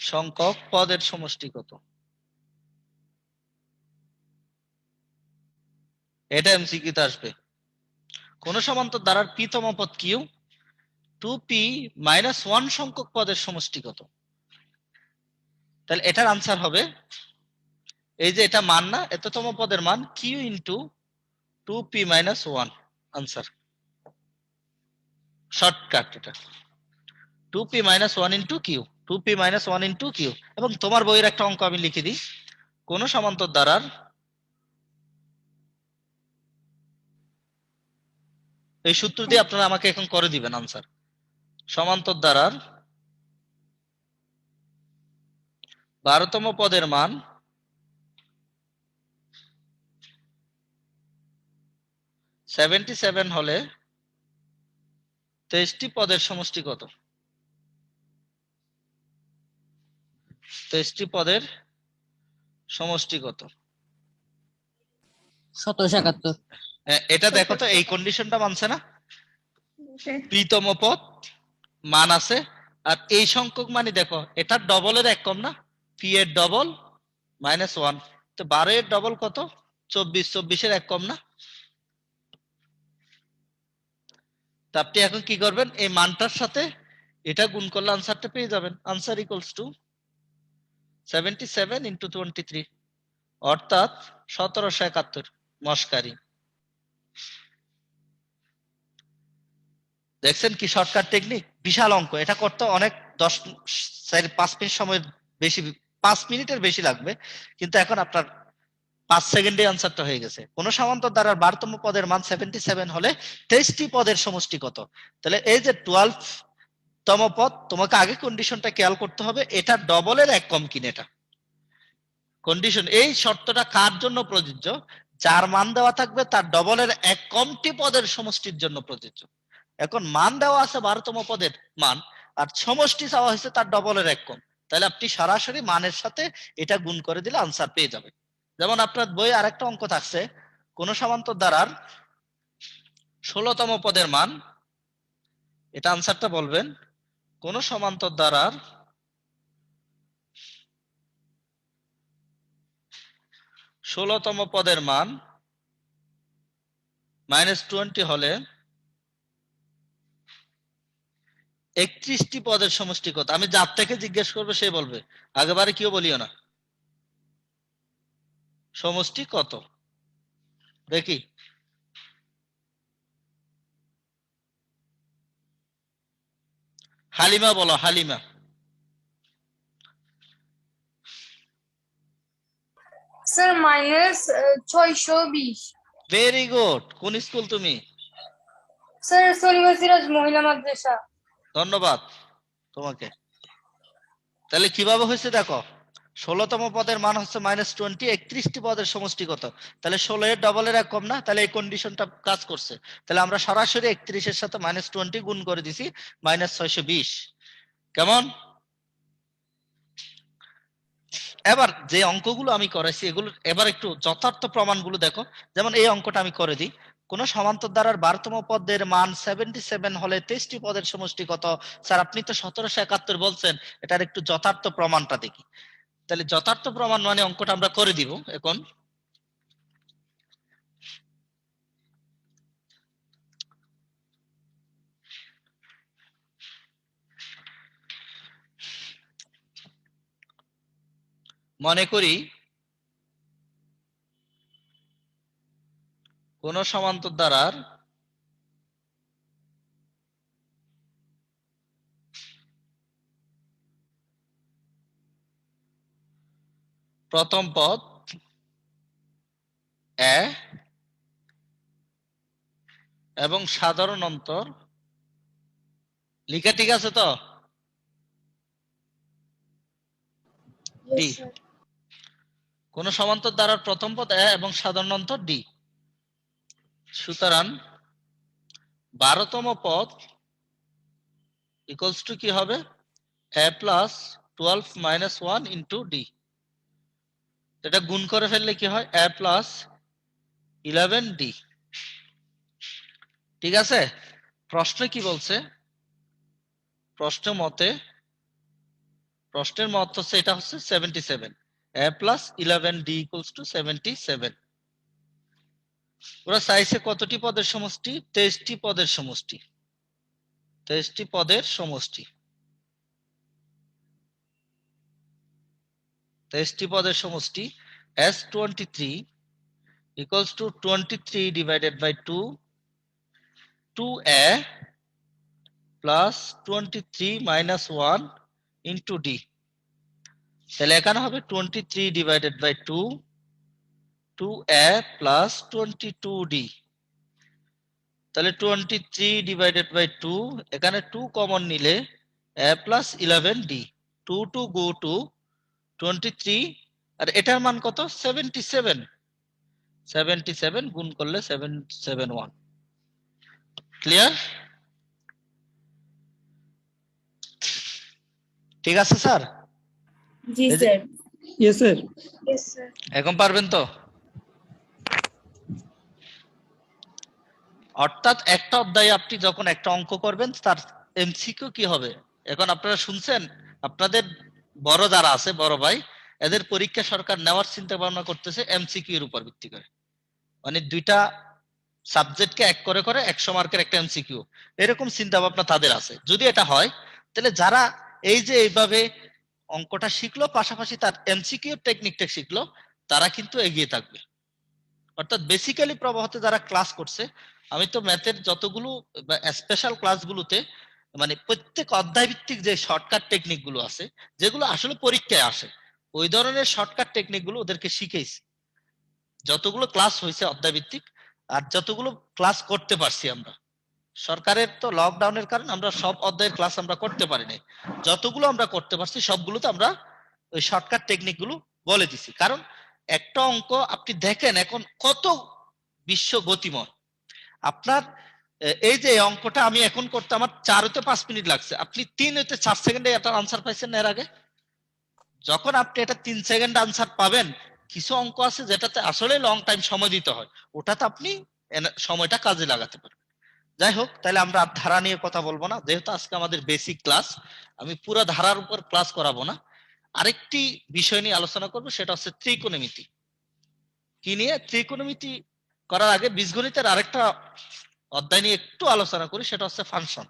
সংখ্যক পদের সমষ্টি কত? এটা এমসিকিউতে আসবে। কোন সমান্তর ধারার p তম পদ কিউ, 2p মাইনাস 1 সংখ্যক পদের সমষ্টি কত? তাহলে এটার আনসার হবে, এই যে এটা মান না, এততম পদের মান q into 2p minus 1, answer shortcut এটা, 2p minus 1 into Q, 2p minus 1 into Q. এবং তোমার বইয়ের একটা অঙ্ক আমি লিখে দিই, কোন সমান্তর ধারার এই সূত্র দিয়ে আপনারা আমাকে এখন করে দিবেন আনসার, সমান্তর ধারার 12তম পদের মান 77 হলে 23টি পদের সমষ্টি কত? 23টি পদের সমষ্টি কত? 1771। এটা দেখো তো, এই কন্ডিশনটা মানছে না? যে তম পদ মান আছে, আর এই সংখ্যক মানে দেখো এটার ডবলের এক কম না, পি এর ডবল মাইনাস 1, তো 12 এর ডবল কত? 24, 24 এর এক কম না? তো আপনি এখন কি করবেন, এই মানটার সাথে এটা গুণ করলে আনসারটা পেয়ে যাবেন, আনসার ইকুয়ালস টু 77 ইন্টু 23, অর্থাৎ 1771 মশকারি। দেখছেন কি শর্টকাট টেকনিক, বিশাল অঙ্ক, এটা করতে অনেক 5 মিনিট সময় বেশি, 5 মিনিটের বেশি লাগবে, কিন্তু এখন আপনার 5 সেকেন্ডে আনসারটা হয়ে গেছে। কোন সমান্তর ধারার 12তম পদের মান 77 হলে 23টি পদের সমষ্টি কত? তাহলে এই যে 12তম পদ, তোমাকে আগে কন্ডিশনটা খেয়াল করতে হবে, এটা ডবলের এক কম কিনা, এটা কন্ডিশন। এই শর্তটা কার জন্য প্রযোজ্য? যার মান দেওয়া থাকবে তার ডবলের এক কমটি পদের সমষ্টির জন্য প্রযোজ্য। এখন মান দেওয়া আছে 12তম পদের মান, আর সমষ্টি চাওয়া হয়েছে তার ডবলের এক কম, তাহলে আপনি সরাসরি মানের সাথে এটা গুণ করে দিলে আনসার পেয়ে যাবেন। যেমন আপনার বই আরেকটা অঙ্ক থাকছে, কোন সমান্তর ধারার 16তম পদের মান, এটা আনসারটা বলবেন, কোন সমান্তর ধারার 16তম পদের মান -20 হলে 31টি পদের সমষ্টি কত? আমি যার থেকে জিজ্ঞেস করবো সে বলবে, আগেবারে কেউ বলিও না। সমষ্টি কত? দেখি, হালিমা বলো, Halima. Sir minus 620। Very good. কোন স্কুল তুমি? স্যার সলিমা সিরাজ মহিলা মাদ্রাসা। ধন্যবাদ তোমাকে। তাহলে কিভাবে হয়েছে দেখো, 16তম পদের মান হচ্ছে -20, 31টি পদের সমষ্টি কত? তাহলে 16 এর ডবলের এক কম না, তাহলে এই কন্ডিশনটা কাজ করছে। তাহলে আমরা সরাসরি 31 এর সাথে -20 গুণ করে দিছি, -620। কেমন? এবার যে অঙ্কগুলো আমি করেছি এগুলো এবার একটু যথার্থ প্রমাণগুলো দেখো। যেমন এই অঙ্কটা আমি করে দিই, কোন সমান্তর ধারার 12তম পদের মান 77 হলে 23টি পদের সমষ্টি কত? স্যার আপনি তো 1771 বলছেন, এটার একটু যথার্থ প্রমাণটা দেখি। তাহলে যথার্থ প্রমাণ মানে অঙ্কটা আমরা করে দিব এখন। মনে করি কোন সমান্তর ধারার প্রথম পদ এ এবং সাধারণ অন্তর, লিখা ঠিক আছে তো? ডি। কোন সমান্তর ধারার প্রথম পদ এ এবং সাধারণ অন্তর ডি, সুতরাং 12তম পদ ইকুয়ালস টু কি হবে? a plus 12 minus 1 into D. এটা গুণ করে ফেললে কি হয়? a plus 11 D. ঠিক আছে? প্রশ্ন কি বলছে? প্রশ্ন প্রশ্নের মত হচ্ছে এটা হচ্ছে 77 a plus 11d equals to 77। ওরা চাইছে কতটি পদের সমষ্টি? 23টি পদের সমষ্টি। 23টি পদের সমষ্টি। 23টি পদের সমষ্টি s23 equals to 23 divided by 2 2a plus 23 minus 1 into d। তাহলে এখানে হবে 23 divided by 2 2a plus 22d। তাহলে 23 divided by 2, এখানে 2 কমন নিলে a plus 11d, 2 to go to 23, আর এটার মান কত? 77। 77 গুণ করলে 771। ক্লিয়ার? ঠিক আছে স্যার? জি sir. Yes sir. Yes, sir. এখন পারবেন তো? অর্থাৎ একটা অধ্যায়ে আপনি যখন একটা অঙ্ক করবেন তার এমসিকিউ কি হবে? এখন আপনারা শুনছেন, আপনাদের বড় যারা আছে, বড় ভাই, এদের পরীক্ষা সরকার নেওয়ার চিন্তা ভাবনা করতেছে এমসিকিউ এর উপর ভিত্তি করে। মানে দুইটা সাবজেক্টকে এক করে করে 100 মার্কের একটা এমসিকিউ, এরকম চিন্তা ভাবনা তাদের আছে। যদি এটা হয় তাহলে যারা এই যে এইভাবে অঙ্কটা শিখলো পাশাপাশি তার এমসিকিউ টেকনিকটা শিখলো, তারা কিন্তু এগিয়ে থাকবে। অর্থাৎ বেসিক্যালি প্রবাহতে যারা ক্লাস করছে, আমি তো ম্যাথের যতগুলো স্পেশাল ক্লাসগুলোতে মানে প্রত্যেক অধ্যায় ভিত্তিক যে শর্টকাট টেকনিক গুলো আছে, যেগুলো আসলে পরীক্ষায় আসে, ওই ধরনের শর্টকাট টেকনিক গুলো ওদেরকে শিখেছি। যতগুলো ক্লাস হয়েছে অধ্যায় ভিত্তিক, আর যতগুলো ক্লাস করতে পারছি আমরা, সরকারের তো লকডাউনের কারণে আমরা সব অধ্যায়ের ক্লাস আমরা করতে পারি নাই, যতগুলো আমরা করতে পারছি সবগুলোতে আমরা ওই শর্টকাট টেকনিক গুলো বলে দিছি। কারণ একটা অঙ্ক আপনি দেখেন এখন কত বিশ্ব গতিময়। আপনার এই যে অঙ্কটা আমি এখন করতে আমার 4 হতে 5 মিনিট লাগছে, আপনি 3 হতে 4 সেকেন্ডে এটার আনসার পাইছেন না এর আগে? যখন আপনি এটা 3 সেকেন্ড আনসার পাবেন, কিছু অঙ্ক আছে যেটাতে আসলে লং টাইম সময় দিতে হয়, ওটাতে আপনি সময়টা কাজে লাগাতে পারবেন। যাই হোক, তাহলে আমরা আর ধারা নিয়ে কথা বলবো না, যেহেতু আজকে আমাদের বেসিক ক্লাস, আমি পুরো ধারার উপর ক্লাস করাবো না। আরেকটি বিষয় নিয়ে আলোচনা করবো, সেটা হচ্ছে ত্রিকোণমিতি। কি নিয়ে? ত্রিকোণমিতি করার আগে বীজগণিতের আরেকটা অধ্যায় নিয়ে একটু আলোচনা করি, সেটা হচ্ছে ফাংশন।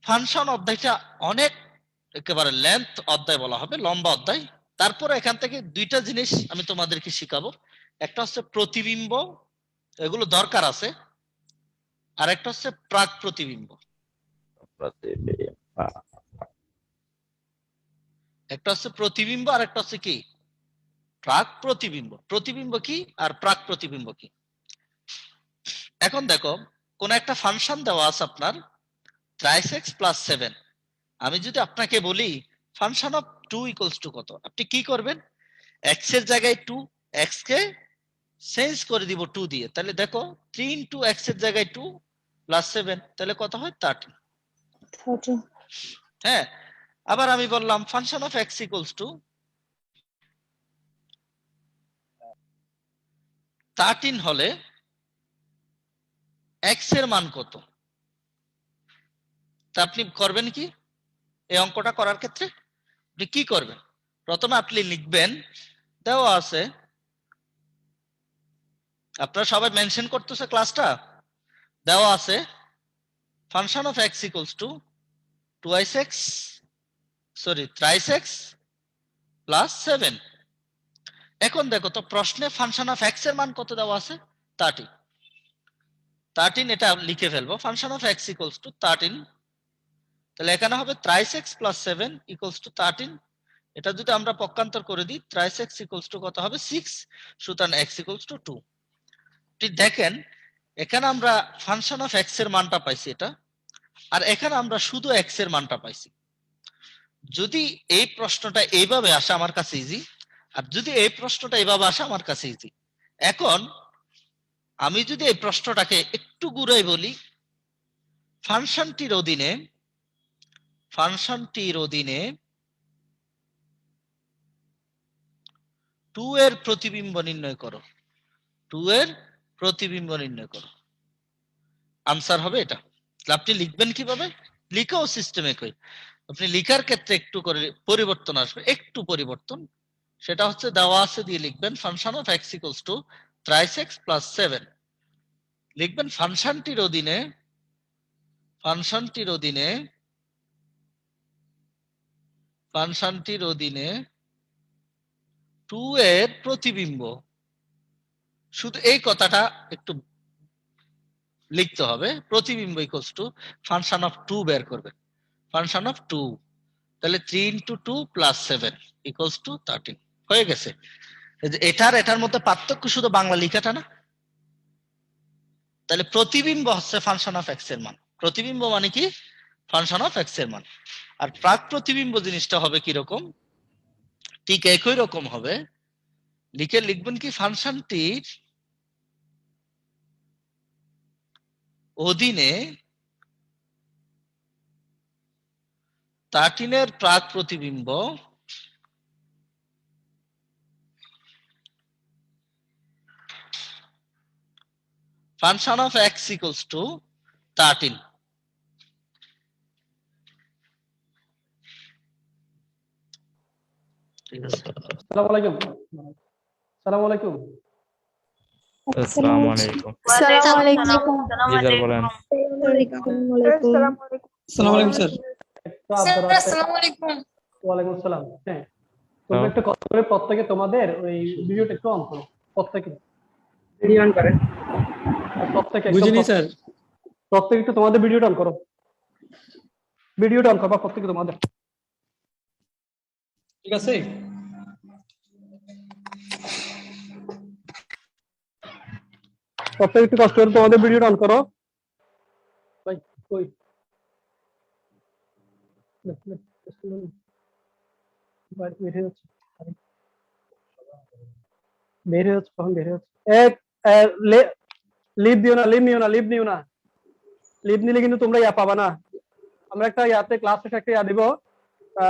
ফাংশন অধ্যায়টা অনেক একেবারে লেন্থ অধ্যায় বলা হবে, লম্বা অধ্যায়। তারপরে এখান থেকে দুইটা জিনিস আমি তোমাদেরকে শিখাবো, একটা হচ্ছে প্রতিবিম্ব, এগুলো দরকার আছে, আর একটা হচ্ছে প্রাক প্রতিবিম্ব। একটা হচ্ছে প্রতিবিম্ব আর একটা হচ্ছে কি? প্রাক প্রতিবিম্ব। প্রতিবিম্ব কি আর প্রাক প্রতিবিম্ব কি? এখন দেখো, কোন একটা ফাংশন দেওয়া আছে আপনার 3x + 7। আমি যদি আপনাকে বলি ফাংশন অফ 2 ইকুয়ালস টু কত, আপনি কি করবেন? x এর জায়গায় 2, x কে চেঞ্জ করে দিব 2 দিয়ে, তাহলে দেখো 3 * x এর জায়গায় 2 + 7, তাহলে কত হয়? 13। হ্যাঁ, আবার আমি বললাম function of x equals two 13 হলে x এর মান কত? তা আপনি করবেন কি এই অঙ্কটা করার ক্ষেত্রে? আপনি কি করবেন? প্রথমে আপনি লিখবেন, দেওয়া আছে, আপনারা সবাই মেনশন করতেছে ক্লাসটা, দেওয়া আছে function of x equals two 3x + 7। এখন দেখো তো প্রশ্নে ফাংশন অফ x এর মান কত দেওয়া আছে? 13। 13 এটা লিখে ফেলবো, function of x equals two 13। তাহলে এখানে হবে 3x + 7 ইকুয়ালস টু 13। এটা যদি আমরা পক্ষান্তর করে দিই, 3x ইকুয়ালস টু কত হবে? 6। সুতরাং x ইকুয়ালস টু 2। ঠিক দেখেন, এখানে আমরা ফাংশন অফ x এর মানটা পাইছি এটা, আর এখানে আমরা শুধু x এর মানটা পাইছি। যদি এই প্রশ্নটা এইভাবে আসে আমার কাছে ইজি, আর যদি এই প্রশ্নটা এইভাবে আসে আমার কাছে ইজি। এখন আমি যদি এই প্রশ্নটাকে একটু ঘুরাই বলি, ফাংশনটির অধীনে 2 এর প্রতিবিম্ব নির্ণয় করো, 2 এর প্রতিবিম্ব নির্ণয় করো, আনসার হবে এটা। আপনি লিখবেন কিভাবে? লিখেও সিস্টেমে কই, আপনি লিখার ক্ষেত্রে একটু করে পরিবর্তন আসবে, একটু পরিবর্তন, সেটা হচ্ছে দেওয়া আছে দিয়ে লিখবেন function of x equals two thrice x plus 7, লিখবেন ফাংশনটির অধীনে ফাংশনটির অধীনে ফাংশনটির অধীনে 2 এর প্রতিবিম্ব, শুধু এই কথাটা একটু লিখতে হবে, প্রতিবিম্ব ইকুয়ালস টু ফাংশন অফ 2 বের করবে, ফাংশন অফ 2, তাহলে 3 ইন্টু 2 প্লাস 7 ইকুয়ালস টু 13 হয়ে গেছে। এই যে এটার মধ্যে পার্থক্য শুধু বাংলা লেখাটা না। তাহলে প্রতিবিম্ব হচ্ছে ফাংশন অফ এক্স এর মান, প্রতিবিম্ব মানে কি ফাংশন অফ এক্স এর মান। আর প্রাক প্রতিবিম্ব জিনিসটা হবে কি রকম, ঠিক একই রকম হবে, লিখবেন কি ফাংশনটির অধীনে 13 এর প্রাক প্রতিবিম্ব function of x equals two 13। ঠিক আছে, আসসালামু আলাইকুম। আসসালামু আলাইকুম। আসসালামু আলাইকুম। আসসালামু আলাইকুম। জি স্যার বলেন। আসসালামু আলাইকুম স্যার। স্যার আসসালামু আলাইকুম। ওয়ালাইকুম আসসালাম। হ্যাঁ, তোমরা একটু কষ্ট করে প্রত্যেকে তোমাদের ওই ভিডিওটা একটু অন করো, প্রত্যেকে ভিডিও অন করেন, প্রত্যেকে বুঝিনি স্যার, প্রত্যেকে একটু তোমাদের ভিডিওটা অন করো, ভিডিওটা অন করবা প্রত্যেকে তোমাদের, ঠিক আছে? প্রত্যেকে একটু কষ্ট করে তোমাদের ভিডিওটা অন করো। ভাই কই বের হচ্ছে কখন বের হচ্ছে, এক লিভ দিও না, লিভ নিও না, লিভ নিও না, লিভ নিলে কিন্তু তোমরা ইয়া পাবা না। আমরা একটা ইয়াতে ক্লাস শেষে একটা ইয়া দিব,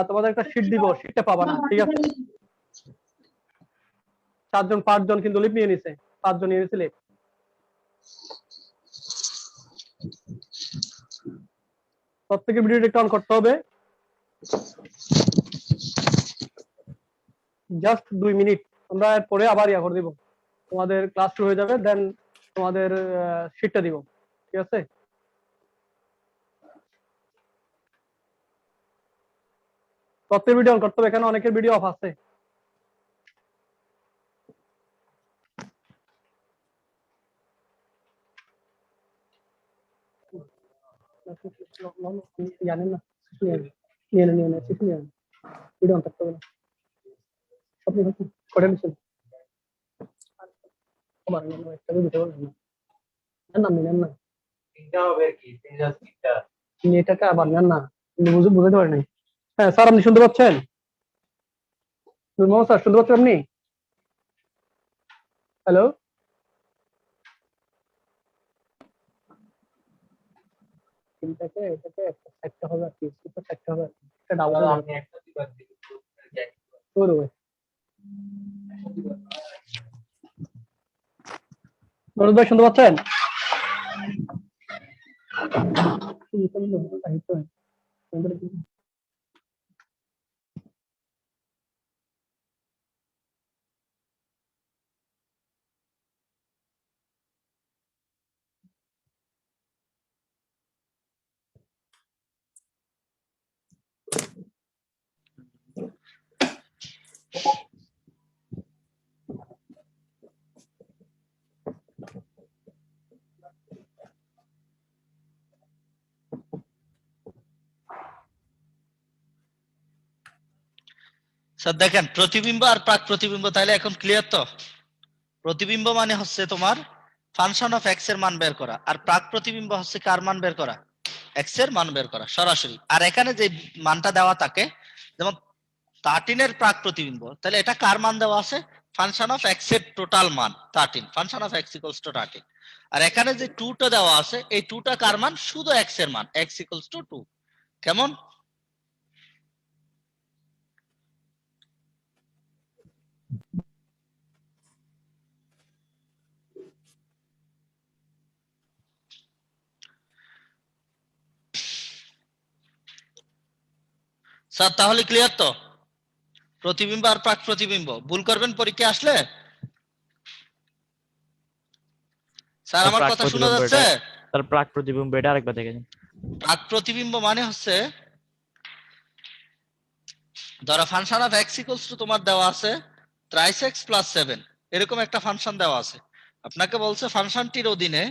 তোমাদের একটা শীট দিব, শীটটা পাবা না, ঠিক আছে? 5জন কিন্তু লিভ নিয়ে নিছে, 5জন নিয়ে নিয়েছিলে। প্রত্যেকের ভিডিওটা একটু অন করতে হবে, জাস্ট 2 মিনিট, আমরা পরে আবার ইয়া করে দিব, তোমাদের ক্লাস শুরু হয়ে যাবে, দেন তোমাদের শীটটা দিব, ঠিক আছে? প্রত্যেক ভিডিও অন করতে হবে, এখানে অনেকের ভিডিও অফ আছে। জানেন না নিয়ে ভিডিও অন করতে হবে, আপনি করে নিচ্ছেন আমার একটা ভিডিও না মিলেন না, এটাকে আবার নেন না, বুঝতে পারেন নাই। হ্যাঁ স্যার, আপনি শুনতে পাচ্ছেন? মোহাম্মদ স্যার শুনতে পাচ্ছেন আপনি? হ্যালো, এটাকে একটা হবে আর কি, একটা হবে, একটা ডাউন হবে, মনোজ ভাই শুনতে পাচ্ছেন? স্যার দেখেন প্রতিবিম্ব আর প্রাক প্রতিবিম্ব, তাহলে এখন ক্লিয়ার তো? প্রতিবিম্ব মানে হচ্ছে তোমার ফাংশন অফ এক্স এর মান বের করা, আর প্রাক প্রতিবিম্ব হচ্ছে কার মান বের করা, এক্স এর মান বের করা সরাসরি। আর এখানে যে মানটা দেওয়া থাকে, যেমন 13 এর প্রাক প্রতিবিম্ব, তাহলে এটা কার মান দেওয়া আছে, ফাংশন অফ এক্স এর টোটাল মান 13, function of x equals two 13। আর এখানে যে 2 টা দেওয়া আছে, এই 2 টা কার মান, শুধু এক্স এর মান, এক্স ইকুয়ালস টু 2। কেমন? স্যার তাহলে ক্লিয়ার তো? প্রতিবিম্ব আর প্রাক প্রতিবিম্ব ভুল করবেন পরীক্ষা আসলে। স্যার আমার প্রাক কথা শোনা প্রতিবিম্ব যাচ্ছে? এটা, তার প্রাক প্রতিবিম্ব এটা আরেকবার দেখেন। প্রাক প্রতিবিম্ব মানে হচ্ছে ধরো function of x equals two তোমার দেওয়া আছে thrice x প্লাস 7, এরকম একটা ফাংশন দেওয়া আছে। আপনাকে বলছে ফাংশনটির অধীনে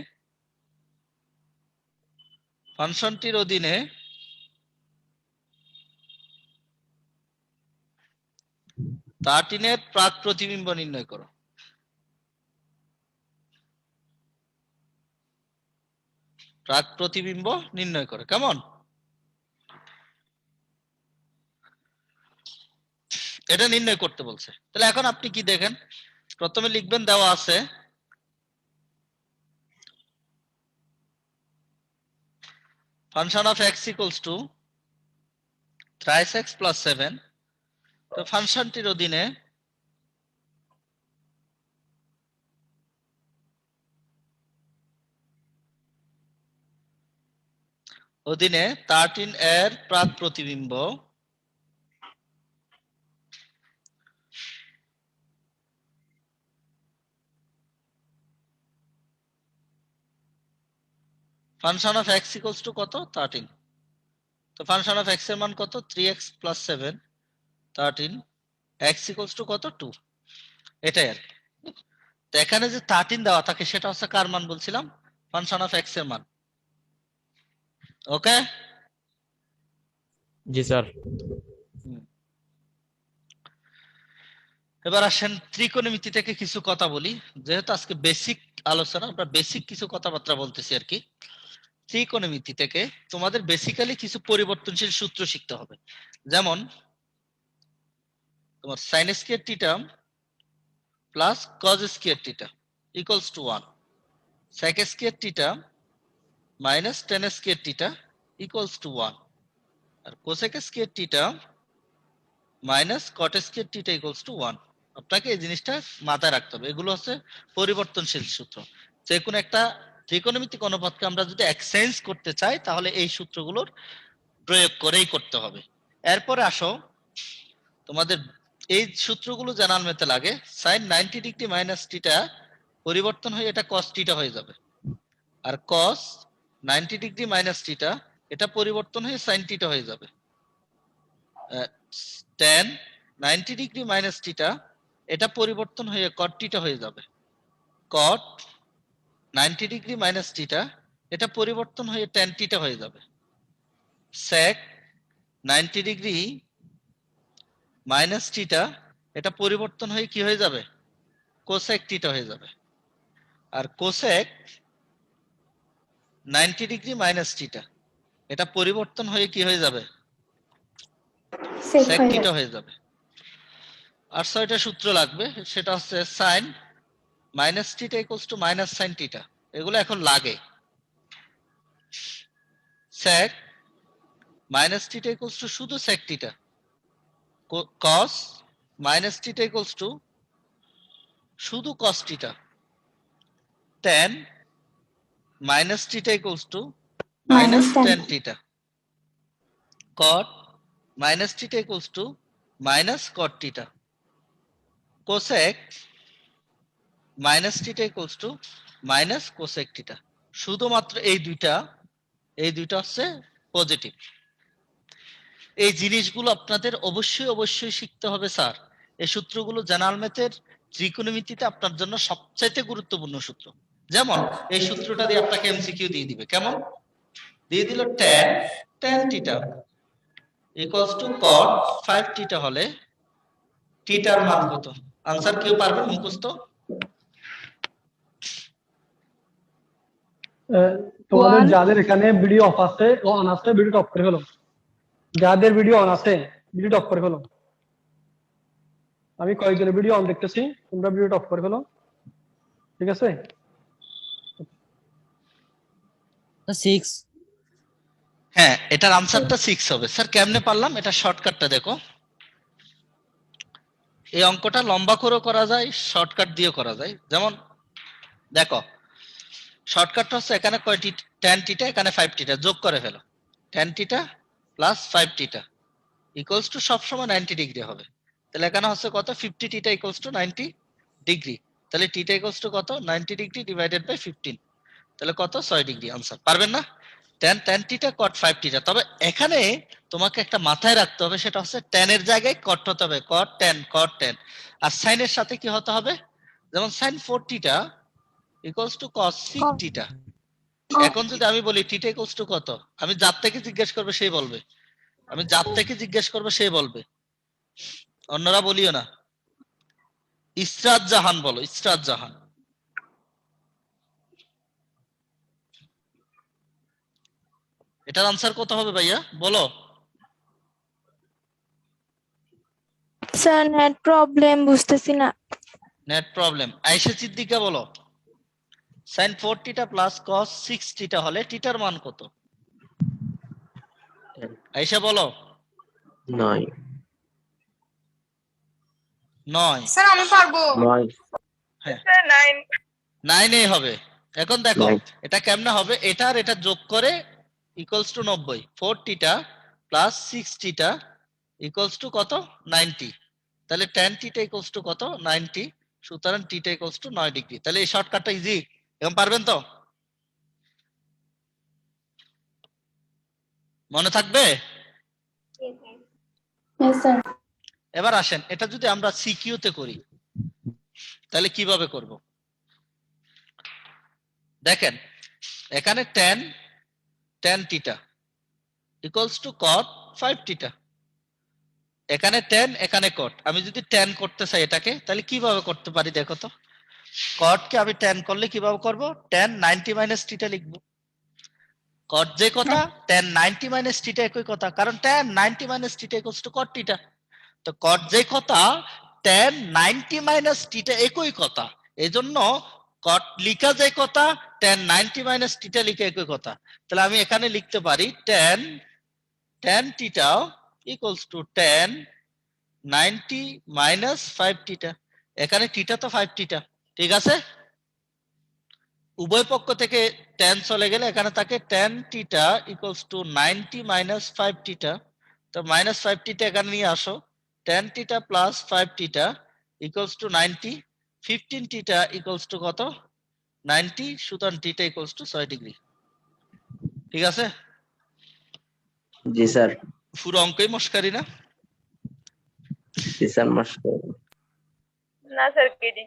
13 এর প্রাক প্রতিবিম্ব নির্ণয় করো। প্রাক প্রতিবিম্ব নির্ণয় করে, কেমন? এটা নির্ণয় করতে বলছে। তাহলে এখন আপনি কি দেখেন, প্রথমে লিখবেন দেওয়া আছে function of x equals two thrice x plus 7। তো ফাংশনটির অধীনে অধীনে 13 এর প্রাক প্রতিবিম্ব function of x equals two কত 13। তো ফাংশন অফ x এর মান কত 3x plus 7, 13 x equals two কত 2, এটাই আর কি। তো এখানে যে 13 দেওয়া থাকে সেটা হচ্ছে কার মান বলছিলাম, ফাংশন অফ x এর মান। ওকে? জি স্যার। এবার আসেন ত্রিকোণমিতি থেকে কিছু কথা বলি, যেহেতু আজকে বেসিক আলোচনা, আমরা বেসিক কিছু কথাবার্তা বলতেছি আর কি। ত্রিকোণমিতি থেকে তোমাদের বেসিক্যালি কিছু পরিবর্তনশীল সূত্র শিখতে হবে। যেমন তোমার sin square theta plus cos square theta equals to 1, sec square theta minus tan square theta equals to 1, আর cosec square theta minus cot square theta equals to 1। আপনাকে এই জিনিসটা মাথায় রাখতে হবে, এগুলো হচ্ছে পরিবর্তনশীল সূত্র। যে কোনো একটা ত্রিকোণমিতিক অনুপাতকে আমরা যদি এক্সচেঞ্জ করতে চাই তাহলে এই সূত্রগুলোর প্রয়োগ করেই করতে হবে। এরপরে আসো, তোমাদের এই সূত্রগুলো জানার মতে লাগে sin 90 ডিগ্রি মাইনাস থিটা পরিবর্তন হয়ে এটা cos থিটা হয়ে যাবে, আর cos 90 ডিগ্রি মাইনাস থিটা এটা পরিবর্তন হয়ে sin থিটা হয়ে যাবে। tan 90 ডিগ্রি মাইনাস থিটা এটা পরিবর্তন হয়ে cot থিটা হয়ে যাবে। cot 90 ডিগ্রি মাইনাস থিটা এটা পরিবর্তন হয়ে tan থিটা হয়ে যাবে। sec 90 ডিগ্রি মাইনাস থিটা এটা পরিবর্তন হয়ে কি হয়ে যাবে, কোসেক থিটা হয়ে যাবে। আর কোসেক 90 ডিগ্রি মাইনাস থিটা এটা পরিবর্তন হয়ে কি হয়ে যাবে, সেক থিটা হয়ে যাবে। আর ছয়টা সূত্র লাগবে, সেটা হচ্ছে sine minus theta equals to minus sine theta, এগুলো এখন লাগে। Sec minus theta equals to শুধু sec theta, cos minus theta equals to শুধু cos theta, tan minus theta equals to minus tan theta, cot minus theta equals to minus cot theta, cosec minus theta equals to minus cosec theta. শুধুমাত্র এই দুইটা হচ্ছে positive. এই জিনিসগুলো আপনাদের অবশ্যই শিখতে হবে স্যার। এই সূত্রগুলো জেনারেল ম্যাথের ত্রিকোণমিতিতে আপনার জন্য সবচাইতে গুরুত্বপূর্ণ সূত্র। যেমন এই সূত্রটা দিয়ে আপনাকে এমসিকিউ দিয়ে দিবে, কেমন দিয়ে দিল, tan theta equals two cot 5 theta হলে থিটার মান কত? আনসার কেউ পারবেন মুখস্থ? তোমাদের 1 যাদের এখানে ভিডিও অফ আছে ও অন আছে ভিডিও অফ করে ফেলো, যাদের ভিডিও অন আছে ভিডিও অফ করে ফেলো। আমি কয়েকজনের ভিডিও অন দেখতেছি, তোমরা ভিডিও অফ করে ফেলো, ঠিক আছে? 6। হ্যাঁ, এটার আনসারটা 6 হবে। স্যার কেমনে পারলাম? এটা শর্টকাটটা দেখো। এই অঙ্কটা লম্বা করেও করা যায়, শর্টকাট দিয়েও করা যায়। যেমন দেখো, শর্টকাটটা হচ্ছে এখানে কয়টি tan থিটা, এখানে 5 থিটা, যোগ করে ফেলো। tan theta plus 5 theta equals two সবসময় 90 ডিগ্রি হবে। তাহলে এখানে হচ্ছে কত 50 থিটা ইকুয়ালস টু 90 ডিগ্রি। তাহলে থিটা ইকুয়ালস টু কত 90 ডিগ্রি ডিভাইডেড বাই 15, তাহলে কত 6 ডিগ্রি। আনসার পারবেন না? tan tan theta cot 5 theta. তবে এখানে তোমাকে একটা মাথায় রাখতে হবে, সেটা হচ্ছে tan এর জায়গায় cot হতে হবে, cot tan। আর sin এর সাথে কি হতে হবে, যেমন sin 4 theta equals two cos 6 theta. এখন যদি আমি বলি থিটা ইকুয়ালস টু কত, আমি যার থেকে জিজ্ঞেস করবে সেই বলবে, আমি যার থেকে জিজ্ঞেস করবে সেই বলবে, অন্যরা বলিও না। ইসরাত জাহান বলো, ইসরাত জাহান। এটার আনসার কত হবে ভাইয়া বলো? স্যার নেট প্রবলেম, বুঝতেছি না। Net problem. আয়েশা সিদ্দিকা বলো, sin 4 theta plus cos 6 theta হলে থিটার মান কত? আয়েশা বলো। 9 9। স্যার আমি পারবো। 9 স্যার 9। 9 এই হবে। এখন দেখো 9 এটা কেমনে হবে, এটা আর এটা যোগ করে equals to 90। 4 theta plus 6 theta equals two কত 90। তাহলে tan থিটা ইকুয়ালস টু কত 90। সুতরাং থিটা ইকুয়ালস টু 9 ডিগ্রি। তাহলে এই শর্টকাটটা ইজি, এখন পারবেন তো? মনে থাকবে? Yes, sir. এবার আসেন, এটা যদি আমরা সিকিউ তে করি তাহলে কিভাবে করব? দেখেন এখানে tan theta equals two cot 5 theta, এখানে tan এখানে cot। আমি যদি tan করতে চাই এটাকে, তাহলে কিভাবে করতে পারি দেখো তো। cot কে আমি tan করলে কিভাবে করব, tan 90 মাইনাস থিটা লিখবো। cot যে কথা tan 90 মাইনাস থিটা একই কথা, কারণ tan 90 minus theta equals two cot theta. তো cot যে কথা tan 90 মাইনাস থিটা একই কথা, এজন্য cot লিখা যে কথা tan 90 মাইনাস থিটা লিখা একই কথা। তাহলে আমি এখানে লিখতে পারি tan theta equals two tan 90 minus 5 theta. এখানে থিটা তো 5 থিটা, ঠিক আছে? উভয় পক্ষ থেকে tan চলে গেলে এখানে থাকে tan theta equals two 90 minus 5 theta. তো মাইনাস 5 থিটা এখানে নিয়ে আসো, tan theta plus 5 theta equals two 90। 15 theta equals two কত 90। সুতরাং থিটা ইকুয়ালস টু 6 ডিগ্রি। ঠিক আছে? জি স্যার। পুরো অঙ্কই মস্কারি না? জি স্যার মাস্টার। না স্যার কেডি।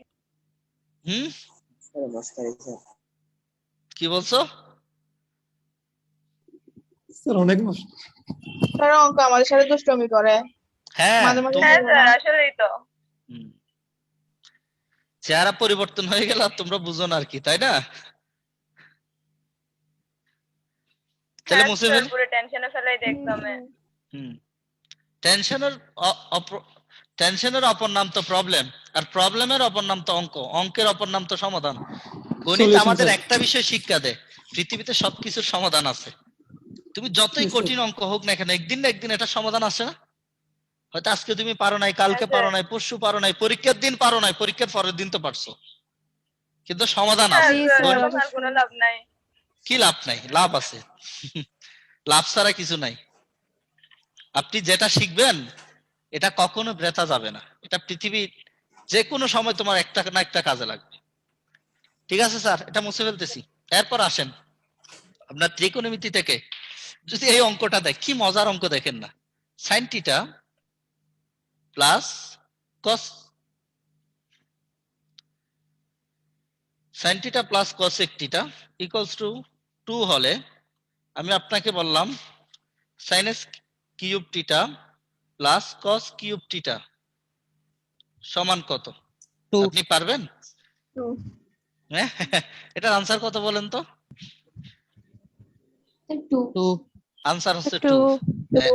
Sir master sir. কি বলছো? স্যার অনেক মুশকিল। স্যার অঙ্ক আমাদের সাথে দুষ্টমি করে হ্যাঁ মাঝে মাঝে। হ্যাঁ স্যার আসলেই তো। চেহারা পরিবর্তন হয়ে গেল, তোমরা বুঝো না আর কি, তাই না? তাহলে মুছে ফেল। পুরো টেনশনে ফেলাই দে এক্সামে। টেনশনের অপর নাম তো প্রবলেম, আর প্রবলেমের অপর নাম তো অঙ্ক, অঙ্কের অপর নাম তো সমাধান। গণিত আমাদের একটা বিষয় শিক্ষা দেয়, পৃথিবীতে সবকিছুর সমাধান আছে। তুমি যতই কঠিন অঙ্ক হোক না কেন, একদিন না একদিন এটা সমাধান আসে না? হয়তো আজকে তুমি পারো নাই, কালকে পারো নাই, পরশু পারো নাই, পরীক্ষার দিন পারো নাই, পরীক্ষার পরের দিন তো পারছো, কিন্তু সমাধান আছে। কোনো লাভ নাই। কি লাভ নাই? লাভ আছে। লাভ ছাড়া কিছু নাই। আপনি যেটা শিখবেন এটা কখনো বৃথা যাবে না, এটা পৃথিবীর যে কোনো সময় তোমার একটা না একটা কাজে লাগবে। ঠিক আছে স্যার, এটা মুছে ফেলতেছি। এরপর আসেন আপনার ত্রিকোণমিতি থেকে যদি এই অঙ্কটা দেখ, কি মজার অঙ্ক দেখেন না। sin theta plus cos sin theta plus cosec theta equals to 2 হলে আমি আপনাকে বললাম sin s cube theta plus cos cube theta সমান কত? আপনি পারবেন? এটার আনসার কত বলেন তো? 2. আনসার হচ্ছে 2।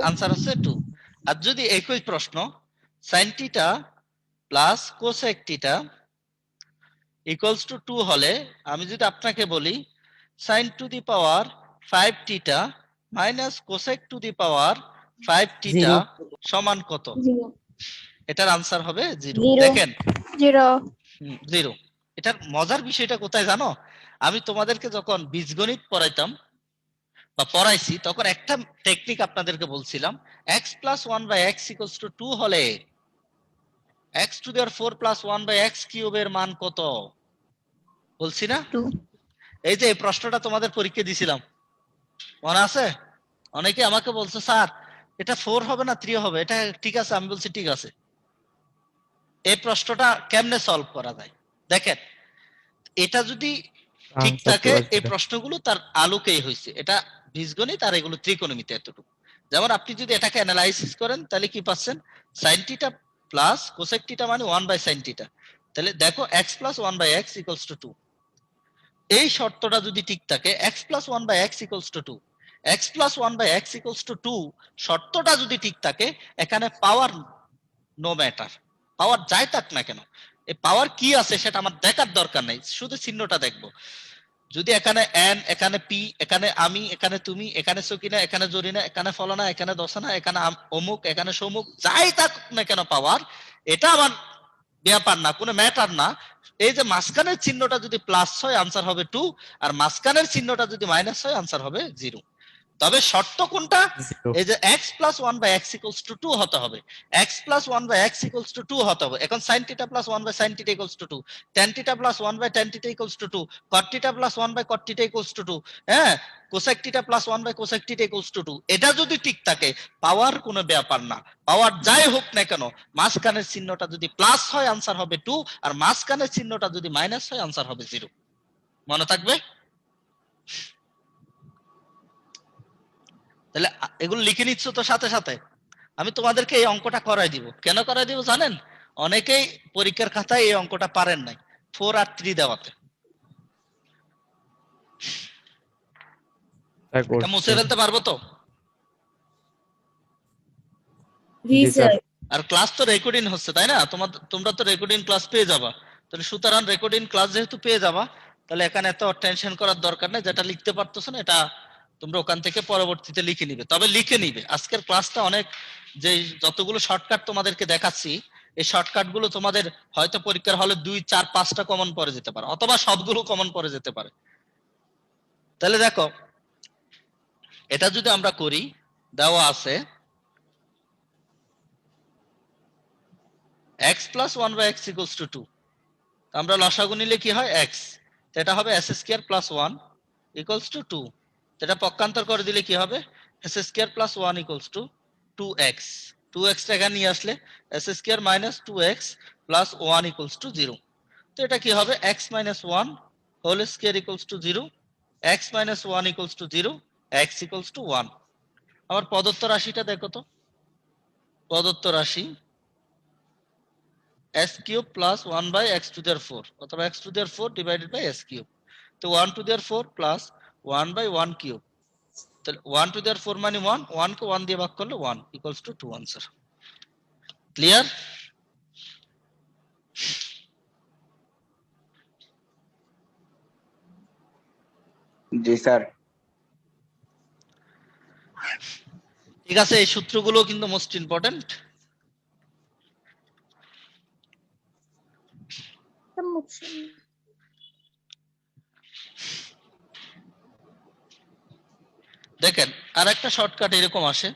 আনসার হচ্ছে 2। আর যদি একই প্রশ্ন sin theta plus cosec theta equals to 2 হলে আমি যদি আপনাকে বলি sin two the power 5 theta minus cosec two the power 5 theta সমান কত? 0. এটার আনসার হবে 0। 0. দেখেন 0. 0। এটার মজার বিষয়টা কোথায় জানো? আমি তোমাদেরকে যখন বীজগণিত পড়াইতাম বা পড়াইছি তখন একটা টেকনিক আপনাদেরকে বলছিলাম, x plus one by X equals to 2 হলে x to the power 4 plus one by X কিউবের মান কত বলছি না? 2 এই যে এই প্রশ্নটা তোমাদের পরীক্ষা দিছিলাম, মনে আছে? অনেকে আমাকে বলছে স্যার এটা 4 হবে না 3 হবে, এটা ঠিক আছে? আমি বলছি ঠিক আছে। এই প্রশ্নটা কেমনে সলভ করা যায় দেখেন, এটা যদি ঠিক Answer থাকে, তো এই আসবে। প্রশ্নগুলো তার আলোকেই হয়েছে, এটা বীজগণিত আর এগুলো ত্রিকোণমিতি এতটুকু। যেমন আপনি যদি এটাকে অ্যানালাইসিস করেন তাহলে কি পাচ্ছেন, sine theta plus cosec theta মানে 1 বাই সাইন থিটা। তাহলে দেখো x plus 1 by x equals to 2, এই শর্তটা যদি ঠিক থাকে x plus 1 by x equals to 2, x plus 1 by x equals to 2 শর্তটা যদি ঠিক থাকে, এখানে পাওয়ার নো ম্যাটার, পাওয়ার যাই থাক না কেন, এই পাওয়ার কি আছে সেটা আমার দেখার দরকার নাই, শুধু চিহ্নটা দেখবো। যদি এখানে এন, এখানে পি, এখানে আমি, এখানে তুমি, এখানে সকিনা, এখানে জরিনা, এখানে ফলানা, এখানে দশানা, এখানে অমুক, এখানে সমুক, যাই থাকুক না কেন পাওয়ার, এটা আমার ব্যাপার না, কোনো ম্যাটার না। এই যে মাঝখানের চিহ্নটা যদি প্লাস হয় আনসার হবে 2, আর মাঝখানের চিহ্নটা যদি মাইনাস হয় আনসার হবে 0। তবে শর্ত কোনটা? Zero. এই যে x plus 1 by x equals to 2 হতে হবে, x plus 1 by x equals to 2 হতে হবে। এখন sin theta plus 1 by sin theta equals to 2, tan theta plus 1 by tan theta equals to 2, cot theta plus 1 by cot theta equals to 2, হ্যাঁ, cosec theta plus 1 by cosec theta equals to 2। এটা যদি ঠিক থাকে, পাওয়ার কোনো ব্যাপার না, পাওয়ার যাই হোক না কেন, মাঝখানের চিহ্নটা যদি প্লাস হয় আনসার হবে 2, আর মাঝখানের চিহ্নটা যদি মাইনাস হয় আনসার হবে 0। মনে থাকবে? তাহলে এগুলো লিখে নিচ্ছ তো সাথে সাথে? আমি তোমাদেরকে এই অঙ্কটা করাই দিব। কেন করাই দিব জানেন? অনেকেই পরীক্ষার খাতায় এই অঙ্কটা পারেন নাই 4 আর 3 দেওয়াতে। এটা মুছে ফেলতে পারবো তো? জি স্যার। আর ক্লাস তো রেকর্ডিং হচ্ছে তাই না? তোমরা তো রেকর্ডিং ক্লাস পেয়ে যাবা। তাহলে সুতরাং রেকর্ডিং ক্লাস যেহেতু পেয়ে যাবা, তাহলে এখানে এত টেনশন করার দরকার নেই। যেটা লিখতে পারতেছ না এটা তোমরা ওখান থেকে পরবর্তীতে লিখে নিবে। তবে লিখে নিবে, আজকের ক্লাসটা অনেক, যে যতগুলো শর্টকাট তোমাদেরকে দেখাচ্ছি, এই শর্টকাট গুলো তোমাদের হয়তো পরীক্ষার হলে 2, 4, 5টা কমন পড়ে যেতে পারে, অথবা সবগুলো কমন পড়ে যেতে পারে। তাহলে দেখো, এটা যদি আমরা করি, দেওয়া আছে x plus 1 by x equals to 2, আমরা লসাগু নিলে কি হয় x, এটা হবে s square plus 1 equals to 2, এটা পক্ষান্তর করে দিলে কি হবে, s square plus 1 equals to 2x, 2x টা এখানে নিয়ে আসলে s square minus 2x plus 1 equals to 0। তো এটা কি হবে, x minus 1 whole square equals to 0, x minus 1 equals to 0, x equals to 1। আবার প্রদত্ত রাশিটা দেখো তো, প্রদত্ত রাশি s cube plus 1 by x to the 4 অথবা x to the 4 divided by s cube। তো 1 to the 4 plus 1 by 1 cube, তাহলে 1 to the 4 মানে 1, 1 কে 1 দিয়ে ভাগ করলে 1 equals to 2 answer. Clear? G sir. ঠিক আছে, এই সূত্রগুলো কিন্তু মোস্ট ইম্পর্টেন্ট। দেখেন আর একটা শর্টকাট এরকম আসে,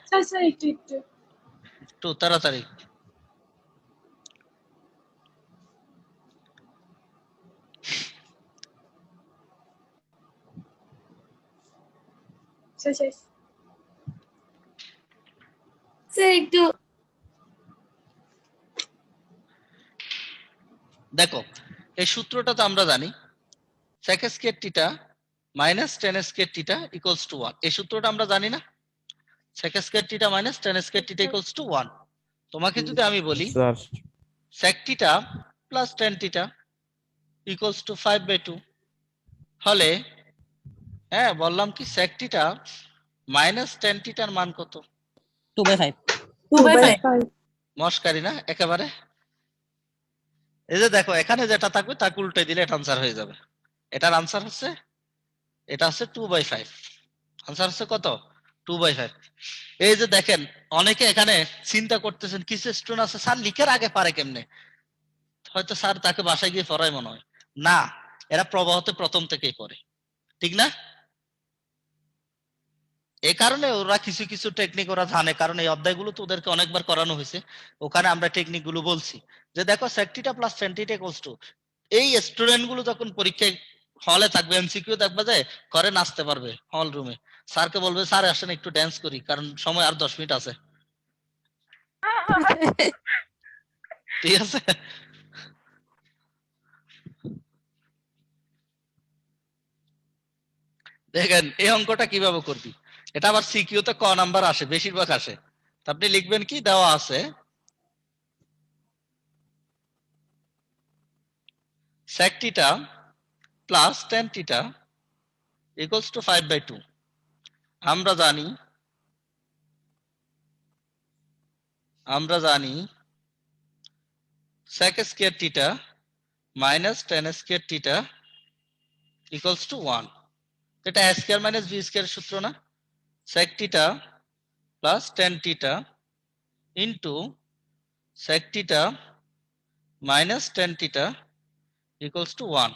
একটু তাড়াতাড়ি। স্যার একটু দেখো এই সূত্রটা তো আমরা জানি, sec square theta minus tan square theta equals to 1। এই সূত্রটা আমরা জানি না, sec square theta minus tan square theta equals to 1। তোমাকে যদি আমি বলি sir sec theta plus tan theta equals to 5/2 হলে, হ্যাঁ বললাম কি sec থিটা মাইনাস tan থিটার মান কত? 2/5 মস্কারি না একেবারে? এই যে দেখো এখানে যেটা থাকবে তাকে উল্টে দিলে এটা আনসার হয়ে যাবে। এটার আনসার হচ্ছে, এটা হচ্ছে 2/5। আনসার হচ্ছে কত? 2/5। এই যে দেখেন অনেকে এখানে চিন্তা করতেছেন কিছু স্টুডেন্ট আছে স্যার লিখার আগে পারে কেমনে, হয়তো স্যার তাকে বাসায় গিয়ে পড়ায় মনে হয় না, এরা প্রবাহতে প্রথম থেকেই পড়ে, ঠিক না? এই কারণে ওরা কিছু কিছু টেকনিক ওরা জানে, কারণ এই অধ্যায়গুলো তো ওদেরকে অনেকবার করানো হয়েছে। ওখানে আমরা টেকনিক গুলো বলছি যে দেখো sec θ plus tan θ equals to, এই স্টুডেন্ট গুলো যখন পরীক্ষায় হলে থাকবে এমসিকিউ দেখবা যায় করে নাচতে পারবে হল রুমে, স্যারকে বলবে স্যার আসেন একটু ড্যান্স করি, কারণ সময় আর 10 মিনিট আছে। ঠিক আছে, দেখেন এই অঙ্কটা কিভাবে করবি। এটা আবার সিকিউ তে ক নাম্বার আসে, বেশিরভাগ আসে। তো আপনি লিখবেন কি, দেওয়া আছে sec θ plus tan θ equals to 5/2। আমরা জানি sec square θ minus tan square θ equals to 1। এটা a square minus b square সূত্র না, sec θ plus tan θ into sec θ minus tan θ equals to 1।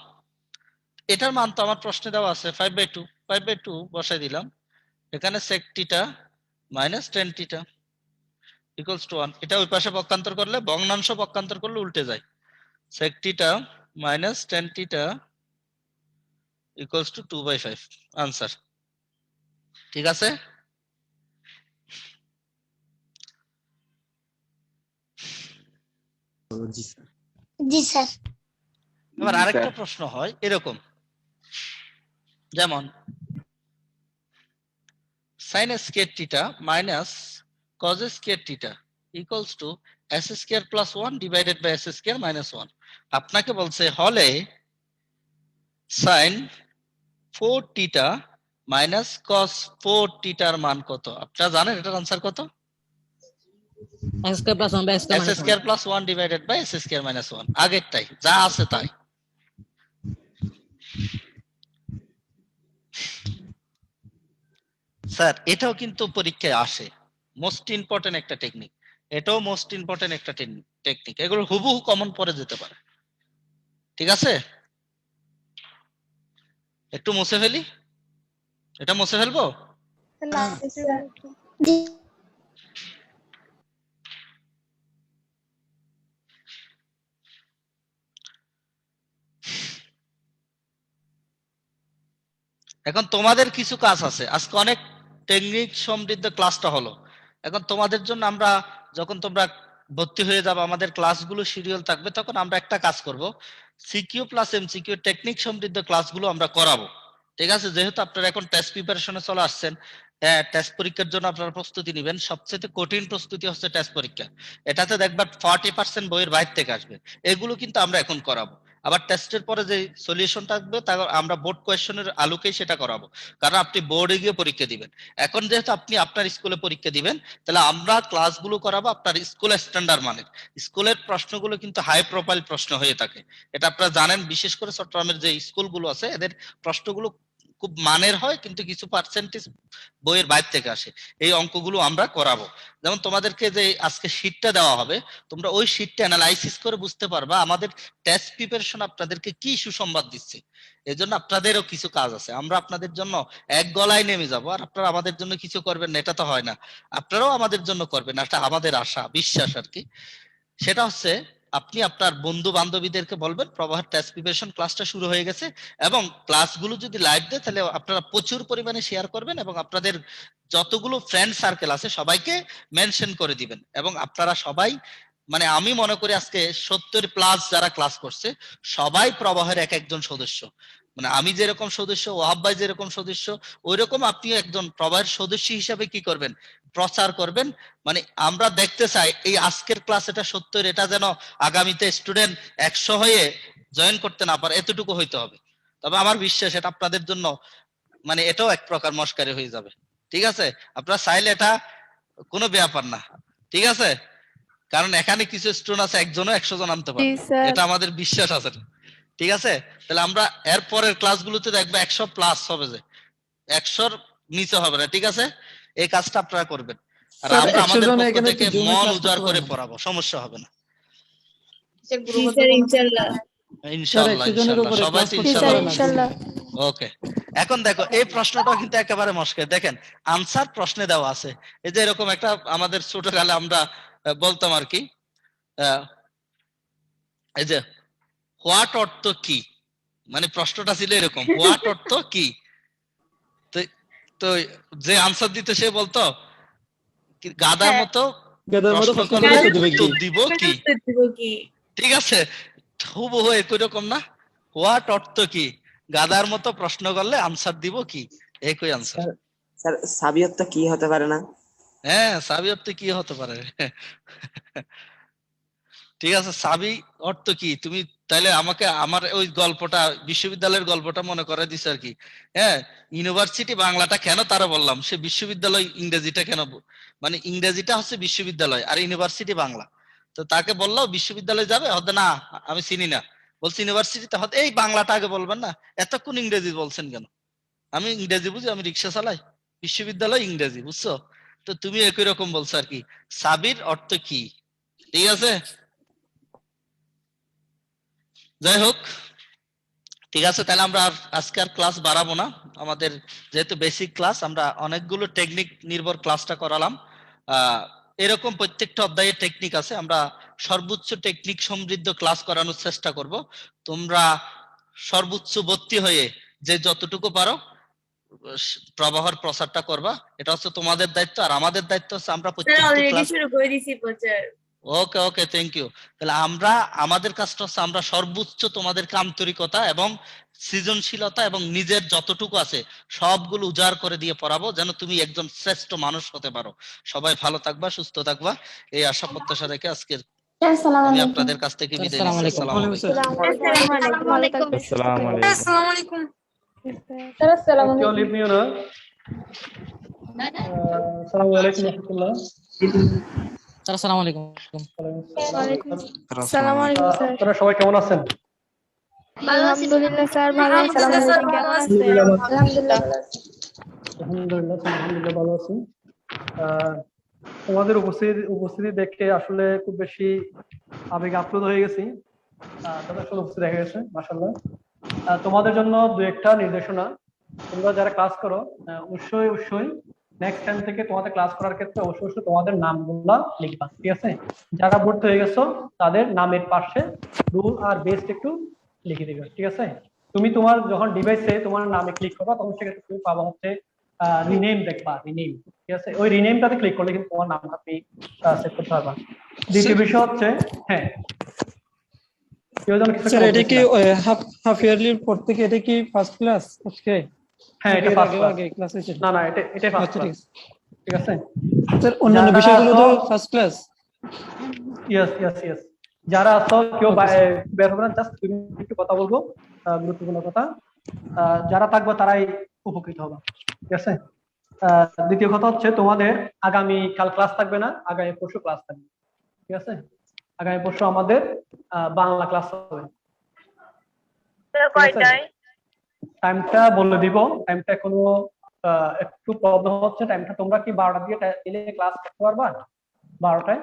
এটার মান তো আমার প্রশ্নে দেওয়া আছে 5/2, 5/2 বসাই দিলাম। এখানে sec θ minus tan θ equals to 1। এটা ওই পাশে পক্ষান্তর করলে, ভগ্নাংশ পক্ষান্তর করলে উল্টে যায়, sec θ minus tan θ equals to 2/5 answer. ঠিক আছে, জি স্যার। এবার জি আরেকটা স্যার। প্রশ্ন হয় এরকম, যেমন sin square θ minus cos square θ equals to s square plus 1 divided by s square minus 1। আপনাকে বলছে হলে sin 4θ মাইনাস cos 4θ এর মান কত? আপনারা জানেন এটার আনসার কত? x square plus 1 by x s square plus 1 divided by s square minus 1, আগেরটাই যা আছে তাই। স্যার এটাও কিন্তু পরীক্ষায় আসে, মোস্ট ইম্পর্টেন্ট একটা টেকনিক, এটাও মোস্ট ইম্পর্টেন্ট একটা টেকনিক। এগুলো হুবহু কমন পড়ে যেতে পারে। ঠিক আছে, একটু মুছে ফেলি, এটা মুছে ফেলবো। জি এখন তোমাদের কিছু কাজ আছে, আজকে অনেক টেকনিক সমৃদ্ধ ক্লাসটা হলো। এখন তোমাদের জন্য আমরা যখন তোমরা ভর্তি হয়ে যাবে, আমাদের ক্লাসগুলো শিডিউল থাকবে, তখন আমরা একটা কাজ করব, সিকিউ প্লাস এমসিকিউ টেকনিক সমৃদ্ধ ক্লাসগুলো আমরা করাবো। ঠিক আছে, যেহেতু আপনারা এখন টেস্ট প্রিপারেশনে চলে আসছেন, হ্যাঁ টেস্ট পরীক্ষার জন্য আপনারা প্রস্তুতি নেবেন। সবচেয়ে কঠিন প্রস্তুতি হচ্ছে টেস্ট পরীক্ষা, এটাতে দেখবা 40% বইয়ের বাইরে থেকে আসবে। এগুলো কিন্তু আমরা এখন করাবো। আবার টেস্টের পরে যে সলিউশন থাকবে তা আমরা বোর্ড কোয়েশ্চেনের আলোকেই সেটা করাবো, কারণ আপনি বোর্ডে গিয়ে পরীক্ষা দিবেন। এখন যেহেতু আপনি আপনার স্কুলে পরীক্ষা দিবেন, তাহলে আমরা ক্লাসগুলো করাবো আপনার স্কুলের স্ট্যান্ডার্ড মানের। স্কুলের প্রশ্নগুলো কিন্তু হাই প্রোফাইল প্রশ্ন হয়ে থাকে, এটা আপনারা জানেন। বিশেষ করে চট্টগ্রামের যে স্কুলগুলো আছে এদের প্রশ্নগুলো খুব মানের হয়, কিন্তু কিছু পার্সেন্টেজ বইয়ের বাইরে থেকে আসে। এই অঙ্কগুলো আমরা করাবো। যেমন তোমাদেরকে যে আজকে শীটটা দেওয়া হবে, তোমরা ওই শীটটা অ্যানালাইসিস করে বুঝতে পারবা আমাদের টেস্ট প্রিপারেশন আপনাদেরকে কি সুসংবাদ দিচ্ছে। এজন্য আপনাদেরও কিছু কাজ আছে, আমরা আপনাদের জন্য এক গলায় নেমে যাব, আর আপনারা আমাদের জন্য কিছু করবেন না এটা তো হয় না, আপনারাও আমাদের জন্য করবেন, এটা আমাদের আশা বিশ্বাস আর কি। সেটা হচ্ছে আপনি আপনার বন্ধু বান্ধবীদেরকে বলবেন প্রবাহের টেস্ট প্রিপারেশন ক্লাসটা শুরু হয়ে গেছে, এবং ক্লাসগুলো যদি লাইভ দেয় তাহলে আপনারা প্রচুর পরিমাণে শেয়ার করবেন, এবং আপনাদের যতগুলো ফ্রেন্ড সার্কেল আছে সবাইকে মেনশন করে দিবেন। এবং আপনারা সবাই, মানে আমি মনে করি আজকে 70+ যারা ক্লাস করছে সবাই প্রবাহের এক একজন সদস্য। মানে আমি যেরকম সদস্য, ওয়াহাব ভাই যেরকম সদস্য, ওইরকম আপনিও একজন প্রবাহের সদস্য হিসাবে কি করবেন, প্রচার করবেন। মানে আমরা দেখতে চাই এই আজকের ক্লাস এটা 70, এটা যেন আগামীতে স্টুডেন্ট 100 হয়ে জয়েন করতে না পারে, এতটুকু হইতে হবে। তবে আমার বিশ্বাস এটা আপনাদের জন্য মানে এটাও এক প্রকার মস্কারি হয়ে যাবে। ঠিক আছে, আপনারা চাইলে এটা কোনো ব্যাপার না। ঠিক আছে, কারণ এখানে কিছু স্টুডেন্ট আছে একজনও 100 জন আনতে পারে, জি স্যার। এটা আমাদের বিশ্বাস আছে। ঠিক আছে, তাহলে আমরা এর পরের ক্লাসগুলোতে দেখবো 100+ হবে, যে 100-র নিচে হবে না। ঠিক আছে, এই কাজটা আপনারা করবেন, আর স্যার, আমরা 100 আমাদের জন পক্ষ এখানে থেকে একটু জমি মন ক্লাস উজাড় করতে করে পারবেন। পড়াবো, সমস্যা হবে না। জি স্যার ইনশাআল্লাহ। ইনশাআল্লাহ, 100 জনের ইনশাআল্লাহ উপরে সবাই ক্লাস তো করতে জি স্যার ইনশাআল্লাহ। ইনশাল্লাহ। ওকে। এখন দেখো এই প্রশ্নটা কিন্তু একেবারে মস্কে, দেখেন আনসার প্রশ্নে দেওয়া আছে। এই যে এরকম একটা আমাদের ছোটকালে আমরা বলতাম আর কি, এই যে হোয়াট অর্থ কি, মানে প্রশ্নটা ছিল এরকম, হোয়াট অর্থ কি। তো তো যে আনসার দিত সে বলতো গাধার মতো প্রশ্ন করলে উত্তর দিব কি। ঠিক আছে, হুবহু একই রকম না, হোয়াট অর্থ কি, গাধার মতো প্রশ্ন করলে আনসার দিব কি, একই আনসার। স্যার সাবি অর্থ কি হতে পারে না? হ্যাঁ, সাবি অর্থ কি হতে পারে। ঠিক আছে, সাবি অর্থ কি, তুমি তাইলে আমাকে আমার ওই গল্পটা, বিশ্ববিদ্যালয়ের গল্পটা মনে করে দিছে আর কি। হ্যাঁ, ইউনিভার্সিটি বাংলাটা কেন তারা বললাম, সে বিশ্ববিদ্যালয় ইংরেজিটা কেন, মানে ইংরেজিটা হচ্ছে বিশ্ববিদ্যালয় আর ইউনিভার্সিটি বাংলা। তো তাকে বললো বিশ্ববিদ্যালয় যাবে, হতে না আমি চিনি না, বলছি ইউনিভার্সিটিতে, হতে এই বাংলাটা আগে বলবেন না, এতক্ষণ ইংরেজি বলছেন কেন, আমি ইংরেজি বুঝি, আমি রিক্সা চালাই, বিশ্ববিদ্যালয় ইংরেজি, বুঝছো। তো তুমি একই রকম বলছো আর কি, সাবির অর্থ কি। ঠিক আছে, যাই হোক, ঠিক আছে, তাহলে আমরা আজকে আর ক্লাস বাড়াবো না। আমাদের যেহেতু বেসিক ক্লাস, আমরা অনেকগুলো টেকনিক নির্ভর ক্লাসটা করালাম। এরকম প্রত্যেকটা অধ্যায়ে টেকনিক আছে, আমরা সর্বোচ্চ টেকনিক সমৃদ্ধ ক্লাস করানোর চেষ্টা করব। তোমরা সর্বোচ্চ ভর্তি হয়ে যে যতটুকু পারো প্রবাহর প্রচারটা করবা, এটা হচ্ছে তোমাদের দায়িত্ব। আর আমাদের দায়িত্ব হচ্ছে আমরা প্রত্যেকটা ক্লাস শুরু করে দিছি প্রচার। ওকে ওকে, থ্যাংক ইউ। তাহলে আমরা আমাদের কাজটা হচ্ছে আমরা সর্বোচ্চ তোমাদেরকে আন্তরিকতা এবং সৃজনশীলতা এবং নিজের যতটুকু আছে সবগুলো উজাড় করে দিয়ে পড়াবো, যেন তুমি একজন শ্রেষ্ঠ মানুষ হতে পারো। সবাই ভালো থাকবা, সুস্থ থাকবা, এই আশা প্রত্যাশা রেখে আজকে আমি আপনাদের কাছ থেকে বিদায় নিচ্ছি। আসসালামু আলাইকুম। ভালো থাকবেন। আসসালামু আলাইকুম। আসসালামু আলাইকুম। কেউ লিভ নিও না। আসসালামু আলাইকুম রাহমাতুল্লাহ। স্যার আসসালামু আলাইকুম। আসসালামু আলাইকুম স্যার। আপনারা সবাই কেমন আছেন? আলহামদুলিল্লাহ স্যার, ভালো আছি। আলহামদুলিল্লাহ স্যার, ভালো আছি। আলহামদুলিল্লাহ। আলহামদুলিল্লাহ ভালো আছি। তোমাদের উপস্থিতি দেখে আসলে খুব বেশি আবেগ আপ্লুত হয়ে গেছি। তাদের আসলে উপস্থিতি দেখা গেছে, মাশাআল্লাহ। তোমাদের জন্য দু একটা নির্দেশনা, তোমরা যারা ক্লাস করো অবশ্যই নেক্সট টাইম থেকে তোমাদের ক্লাস করার ক্ষেত্রে অবশ্যই তোমাদের নামগুলো লিখবা, ঠিক আছে? যারা ভর্তি হয়ে গেছো তাদের নামের পাশে রুল আর বেস্ট একটু লিখে দিবে, ঠিক আছে? তুমি তোমার যখন ডিভাইসে তোমার নামে ক্লিক করবা তখন সেক্ষেত্রে তুমি পাবা হচ্ছে রিনেম, দেখবা রিনেম, ঠিক আছে? ওই রিনেমটাতে ক্লিক করলে কিন্তু তোমার নামটা তুমি সেভ করতে পারবা। দ্বিতীয় বিষয় হচ্ছে, হ্যাঁ স্যার এটা কি হাফ ইয়ারলির পর থেকে এটা কি ফার্স্ট ক্লাস আজকে? হ্যাঁ, এটা ফার্স্ট ক্লাস হয়েছে। না এটা ফার্স্ট ক্লাস, ঠিক আছে? স্যার অন্যান্য বিষয়গুলো তো ফার্স্ট ক্লাস। ইয়েস যারা আছো কেউ বের হবে না, জাস্ট তুমি একটু কথা বলবো, গুরুত্বপূর্ণ কথা। যারা থাকবে তারাই উপকৃত হবে, ঠিক আছে? দ্বিতীয় কথা হচ্ছে তোমাদের আগামী কাল ক্লাস থাকবে না, আগামী পরশু ক্লাস থাকবে, ঠিক আছে? আগামী পরশু আমাদের বাংলা ক্লাস হবে। টাইমটা বলে দিব, টাইমটা এখনো একটু প্রবলেম হচ্ছে। টাইমটা তোমরা কি 12টা দিয়ে এলে ক্লাস করতে পারবা? 12টায়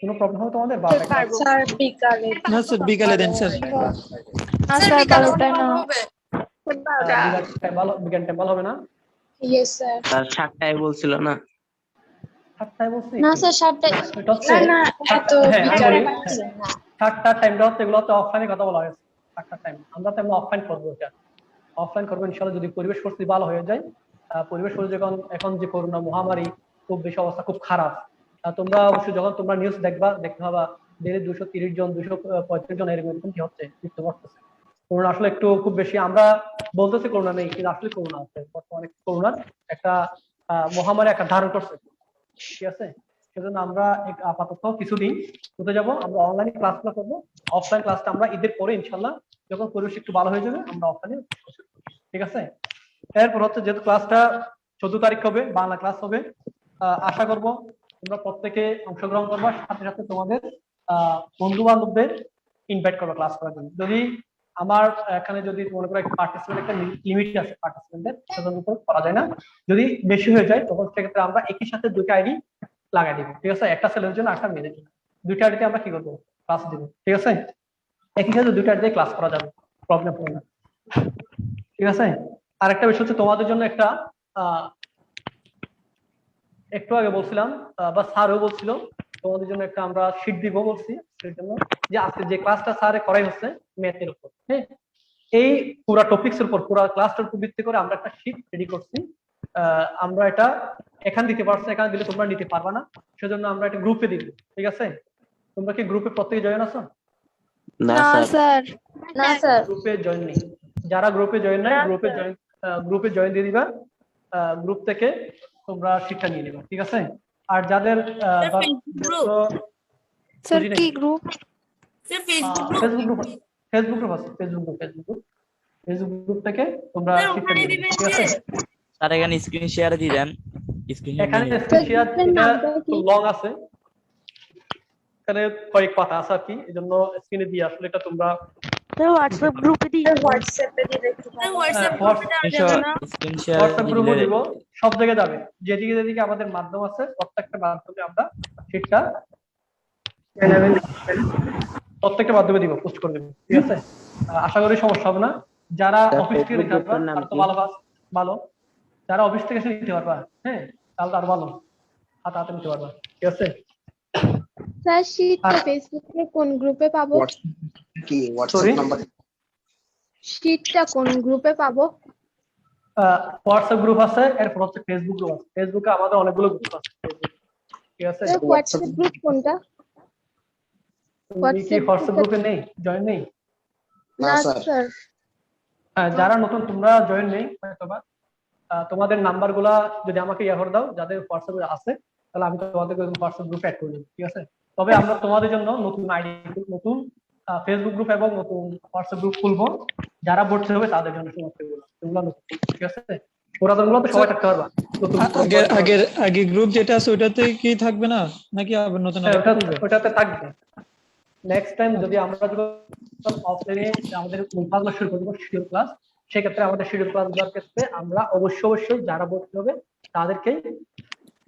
কোনো প্রবলেম হবে তোমাদের? 12টায় স্যার বিকালে। না স্যার বিকালে দেন স্যার। স্যার 12টায় না। বিকেলটা ভালো হবে না? Yes sir. স্যার 7টায় বলছিল না? 7টায় বলছি না স্যার 7টায় না, এত বিকালে না। 7টার টাইমটা হচ্ছে এগুলো তো অফলাইনে কথা বলা হয়েছে। 7টার টাইম আমরা তো অফলাইন করবো, এটা অফলাইন করবো ইনশাআল্লাহ, যদি পরিবেশ পরিস্থিতি ভালো হয়ে যায়। পরিবেশ যখন এখন যে করোনা মহামারী, খুব বেশি অবস্থা খুব খারাপ। তোমরা অবশ্যই যখন তোমরা নিউজ দেখতে হবে ডেলি 230 জন 235 জন এরকম কি হচ্ছে, মৃত্যু ঘটতেছে। করোনা আসলে একটু খুব বেশি, আমরা বলতেছি করোনা নেই, কিন্তু আসলে করোনা আছে বর্তমানে। করোনার একটা মহামারী একটা ধারণ করছে, ঠিক আছে? সেজন্য আমরা আপাতত কিছুদিন কোথায় যাবো, আমরা অনলাইনে ক্লাসগুলো করবো। অফলাইন ক্লাসটা আমরা ঈদের পরে ইনশাল্লাহ যখন পরিবেশ একটু ভালো হয়ে যাবে আমরা অফলাইনে, ঠিক আছে? এরপর হচ্ছে যেহেতু ক্লাসটা 14 তারিখ হবে, বাংলা ক্লাস হবে, আশা করব তোমরা প্রত্যেকে অংশগ্রহণ করবা, সাথে সাথে তোমাদের বন্ধু বান্ধবদের ইনভাইট করবা ক্লাস করার জন্য। যদি আমার এখানে যদি মনে করো পার্টিসিপেন্ট একটা লিমিট আছে, পার্টিসিপেন্টের সেটার উপর করা যায় না। যদি বেশি হয়ে যায় তখন সেক্ষেত্রে আমরা একই সাথে দুইটা আইডি লাগাই দিব, ঠিক আছে? একটা ছেলের জন্য একটা মেয়েদের জন্য, দুইটা আইডিতে আমরা কি করবো, ক্লাস দিব, ঠিক আছে? একই সাথে দুইটা আইডিতে ক্লাস করা যাবে, প্রবলেম হবে না। ঠিক আছে। আরেকটা বিষয় হচ্ছে তোমাদের জন্য একটা একটু আগে বলছিলাম বা স্যারও বলছিল তোমাদের জন্য একটা আমরা শীট দিব বলছি এর জন্য, যে আজকে যে ক্লাসটা স্যারে করাই হচ্ছে ম্যাথের উপর, হ্যাঁ, এই পুরো টপিকস এর উপর পুরো ক্লাসটার উপর ভিত্তি করে আমরা একটা শীট রেডি করছি। আমরা এটা এখানে দিতে পারছি, এখানে দিলে তোমরা নিতে পারবা না, সেজন্য আমরা একটা গ্রুপে দিব। ঠিক আছে, তোমরা কি গ্রুপে প্রত্যেকে জয়েন আছো? না না স্যার। স্যার না স্যার গ্রুপে জয়েন নেই, যারা গ্রুপে জয়েন নাই গ্রুপে জয়েন দিয়ে দিবা। গ্রুপ থেকে তোমরা শিক্ষা নিয়ে নিবা, ঠিক আছে। আর যাদের স্যার কি group? Facebook group Facebook group থেকে তোমরা শিক্ষা নিয়ে নিবা, ঠিক আছে। স্যার এখানে স্ক্রিন শেয়ার দিয়ে দেন, এখানে স্ক্রিন শেয়ার এটা লং আছে, এখানে কয়েক পাতা আছে আর কি, এজন্য স্ক্রিনে দিয়ে আসলে এটা তোমরা হোয়াটসঅ্যাপ গ্রুপে দিই। হোয়াটসঅ্যাপে দিলে একটু ভালো। হোয়াটসঅ্যাপ গ্রুপে দিব, সব জায়গায় যাবে, যেদিকে যেদিকে আমাদের মাধ্যম আছে প্রত্যেকটা মাধ্যমে আমরা শিক্ষা প্রত্যেকটা মাধ্যমে দিব, পোস্ট করে দেব, ঠিক আছে। আশা করি সমস্যা হবে না। যারা অফিস থেকে নিতে পারবা তারা তো ভালো, যারা অফিস থেকে এসে নিতে পারবা, হ্যাঁ, তাহলে আর ভালো, হাতে নিতে পারবা, ঠিক আছে। স্যার শীটটা ফেসবুকে কোন গ্রুপে পাবো? কি হোয়াটসঅ্যাপ নাম্বার? শীটটা কোন গ্রুপে পাবো? হোয়াটসঅ্যাপ গ্রুপ আছে, এরপর হচ্ছে ফেসবুক গ্রুপ আছে। ফেসবুকে আমাদের অনেকগুলো গ্রুপ আছে, ঠিক আছে। হোয়াটসঅ্যাপ গ্রুপ কোনটা? তুমি কি হোয়াটসঅ্যাপ গ্রুপে নেই, জয়েন নেই? না স্যার। যারা নতুন তোমরা জয়েন নেই হয়তোবা, তোমাদের নাম্বারগুলা যদি আমাকে ইয়া করে দাও, যাদের হোয়াটসঅ্যাপে আছে, তাহলে আমি তোমাদেরকে হোয়াটসঅ্যাপ গ্রুপে অ্যাড করে দেব, ঠিক আছে। তবে আমরা তোমাদের জন্য নতুন আইডি, নতুন ফেসবুক গ্রুপ এবং নতুন হোয়াটসঅ্যাপ গ্রুপ খুলবো, যারা ভর্তি হবে তাদের জন্য সমস্ত এগুলো নতুন, ঠিক আছে। পুরাতনগুলো তো সবাই থাকতে পারবা, আগে গ্রুপ যেটা আছে ওটাতে কি থাকবে না, নাকি আবার নতুন ওটাতে থাকবে। নেক্সট টাইম যদি আমরা অফলাইনে আমাদের ক্লাস শুরু করবো, শিডিউল ক্লাস, সেক্ষেত্রে আমাদের শিডিউল ক্লাস গুলোর ক্ষেত্রে আমরা অবশ্যই যারা ভর্তি হবে তাদেরকেই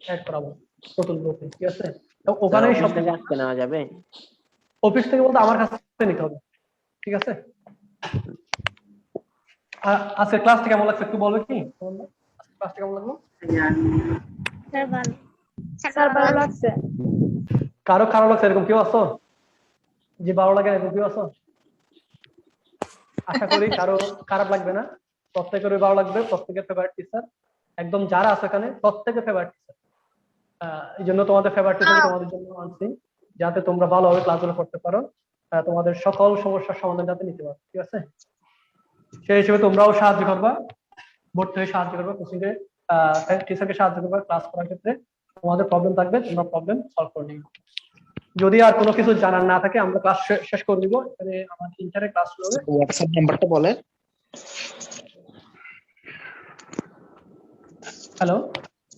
অ্যাড করাবো নতুন গ্রুপে, ঠিক আছে। তো ওখানেই সব থেকে আসতে নেওয়া যাবে, অফিস থেকে বলতে আমার কাছ থেকে নিতে হবে, ঠিক আছে। আজকে ক্লাসটা কেমন লাগছে একটু বলবে কি? ক্লাসটা কেমন লাগলো? স্যার ভালো লাগছে। কারো খারাপ লাগছে এরকম কেউ আছো যে ভালো লাগে এরকম কেউ আছো? আশা করি কারো খারাপ লাগবে না, প্রত্যেকের ভালো লাগবে, প্রত্যেকের ফেভারিট টিচার, একদম যারা আছে এখানে প্রত্যেকের ফেভারিট টিচার। এই জন্য তোমাদের ফেভারিট টিচার তোমাদের জন্য আনছি, যাতে তোমরা ভালোভাবে ক্লাসগুলো করতে পারো, তোমাদের সকল সমস্যার সমাধান যাতে নিতে পারো, ঠিক আছে। সেই হিসেবে তোমরাও সাহায্য করবা, ভর্তি হয়ে সাহায্য করবা, কোচিং এ টিচারকে সাহায্য করবা ক্লাস করার ক্ষেত্রে। তোমাদের প্রবলেম থাকবে, তোমরা প্রবলেম সলভ করে নিবে। যদি আর কোনো কিছু জানার না থাকে আমরা ক্লাস শেষ করে দিব, এখানে আমার ইন্টারে ক্লাস হবে। হোয়াটসঅ্যাপ নাম্বারটা বলেন। হ্যালো,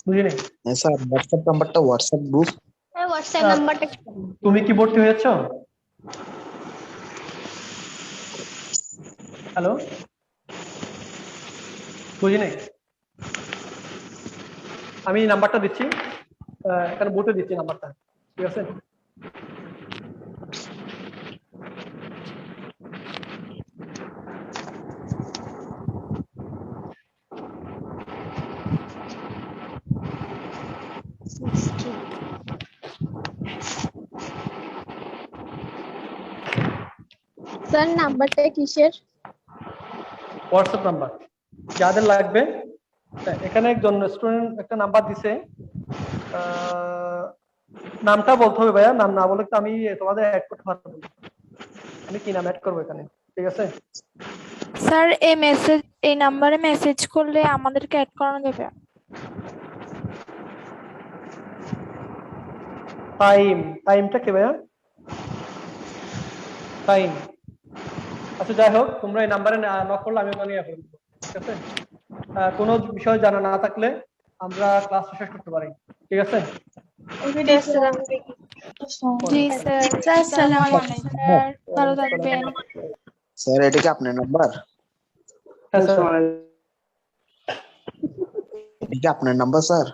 বুঝিনি স্যার হোয়াটসঅ্যাপ নাম্বারটা, হোয়াটসঅ্যাপ গ্রুপ। হোয়াটসঅ্যাপ নাম্বারটা তুমি কি ভর্তি হয়েছো? হ্যালো, বুঝিনি, আমি নাম্বারটা দিচ্ছি, এখানে বলতে দিচ্ছি নাম্বারটা, ঠিক আছে। স্যার নাম্বারটা কিসের? হোয়াটসঅ্যাপ নাম্বার যাদের লাগবে, এখানে একজন স্টুডেন্ট একটা নাম্বার দিছে, নামটা বলতে হবে ভাইয়া, নাম না বলে তো আমি তোমাদের অ্যাড করতে পারবো না। আমি কি নাম অ্যাড করবো এখানে, ঠিক আছে। স্যার এই নাম্বারে মেসেজ করলে আমাদেরকে অ্যাড করানো যাবে? টাইমটা কি ভাইয়া? টাইম, আচ্ছা যাই হোক, তোমরা এই নাম্বারে নক করলে আমি ওখানে ইয়ে করে দেবো, ঠিক আছে। কোনো বিষয় জানা না থাকলে আমরা ক্লাস শেষ করতে পারি, ঠিক আছে। জি স্যার। আসসালামু আলাইকুম স্যার, ভালো থাকবেন। স্যার এটা কি আপনার নাম্বার? এটা কি আপনার নাম্বার স্যার?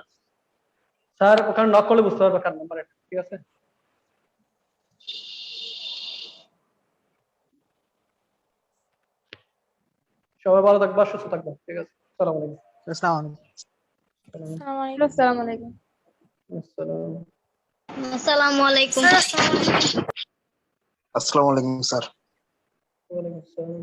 স্যার ওখানে নক করলে বুঝতে পারবে কার নাম্বার এটা, ঠিক আছে। সবাই ভালো থাকবা, সুস্থ থাকবা। ঠিক আছে, আসসালামু আলাইকুম। আসসালামু আলাইকুম। আসসালামু আলাইকুম। আসসালাম। আসসালামু আলাইকুম। আসসালামু আলাইকুম স্যার। ওয়ালাইকুম আসসালাম।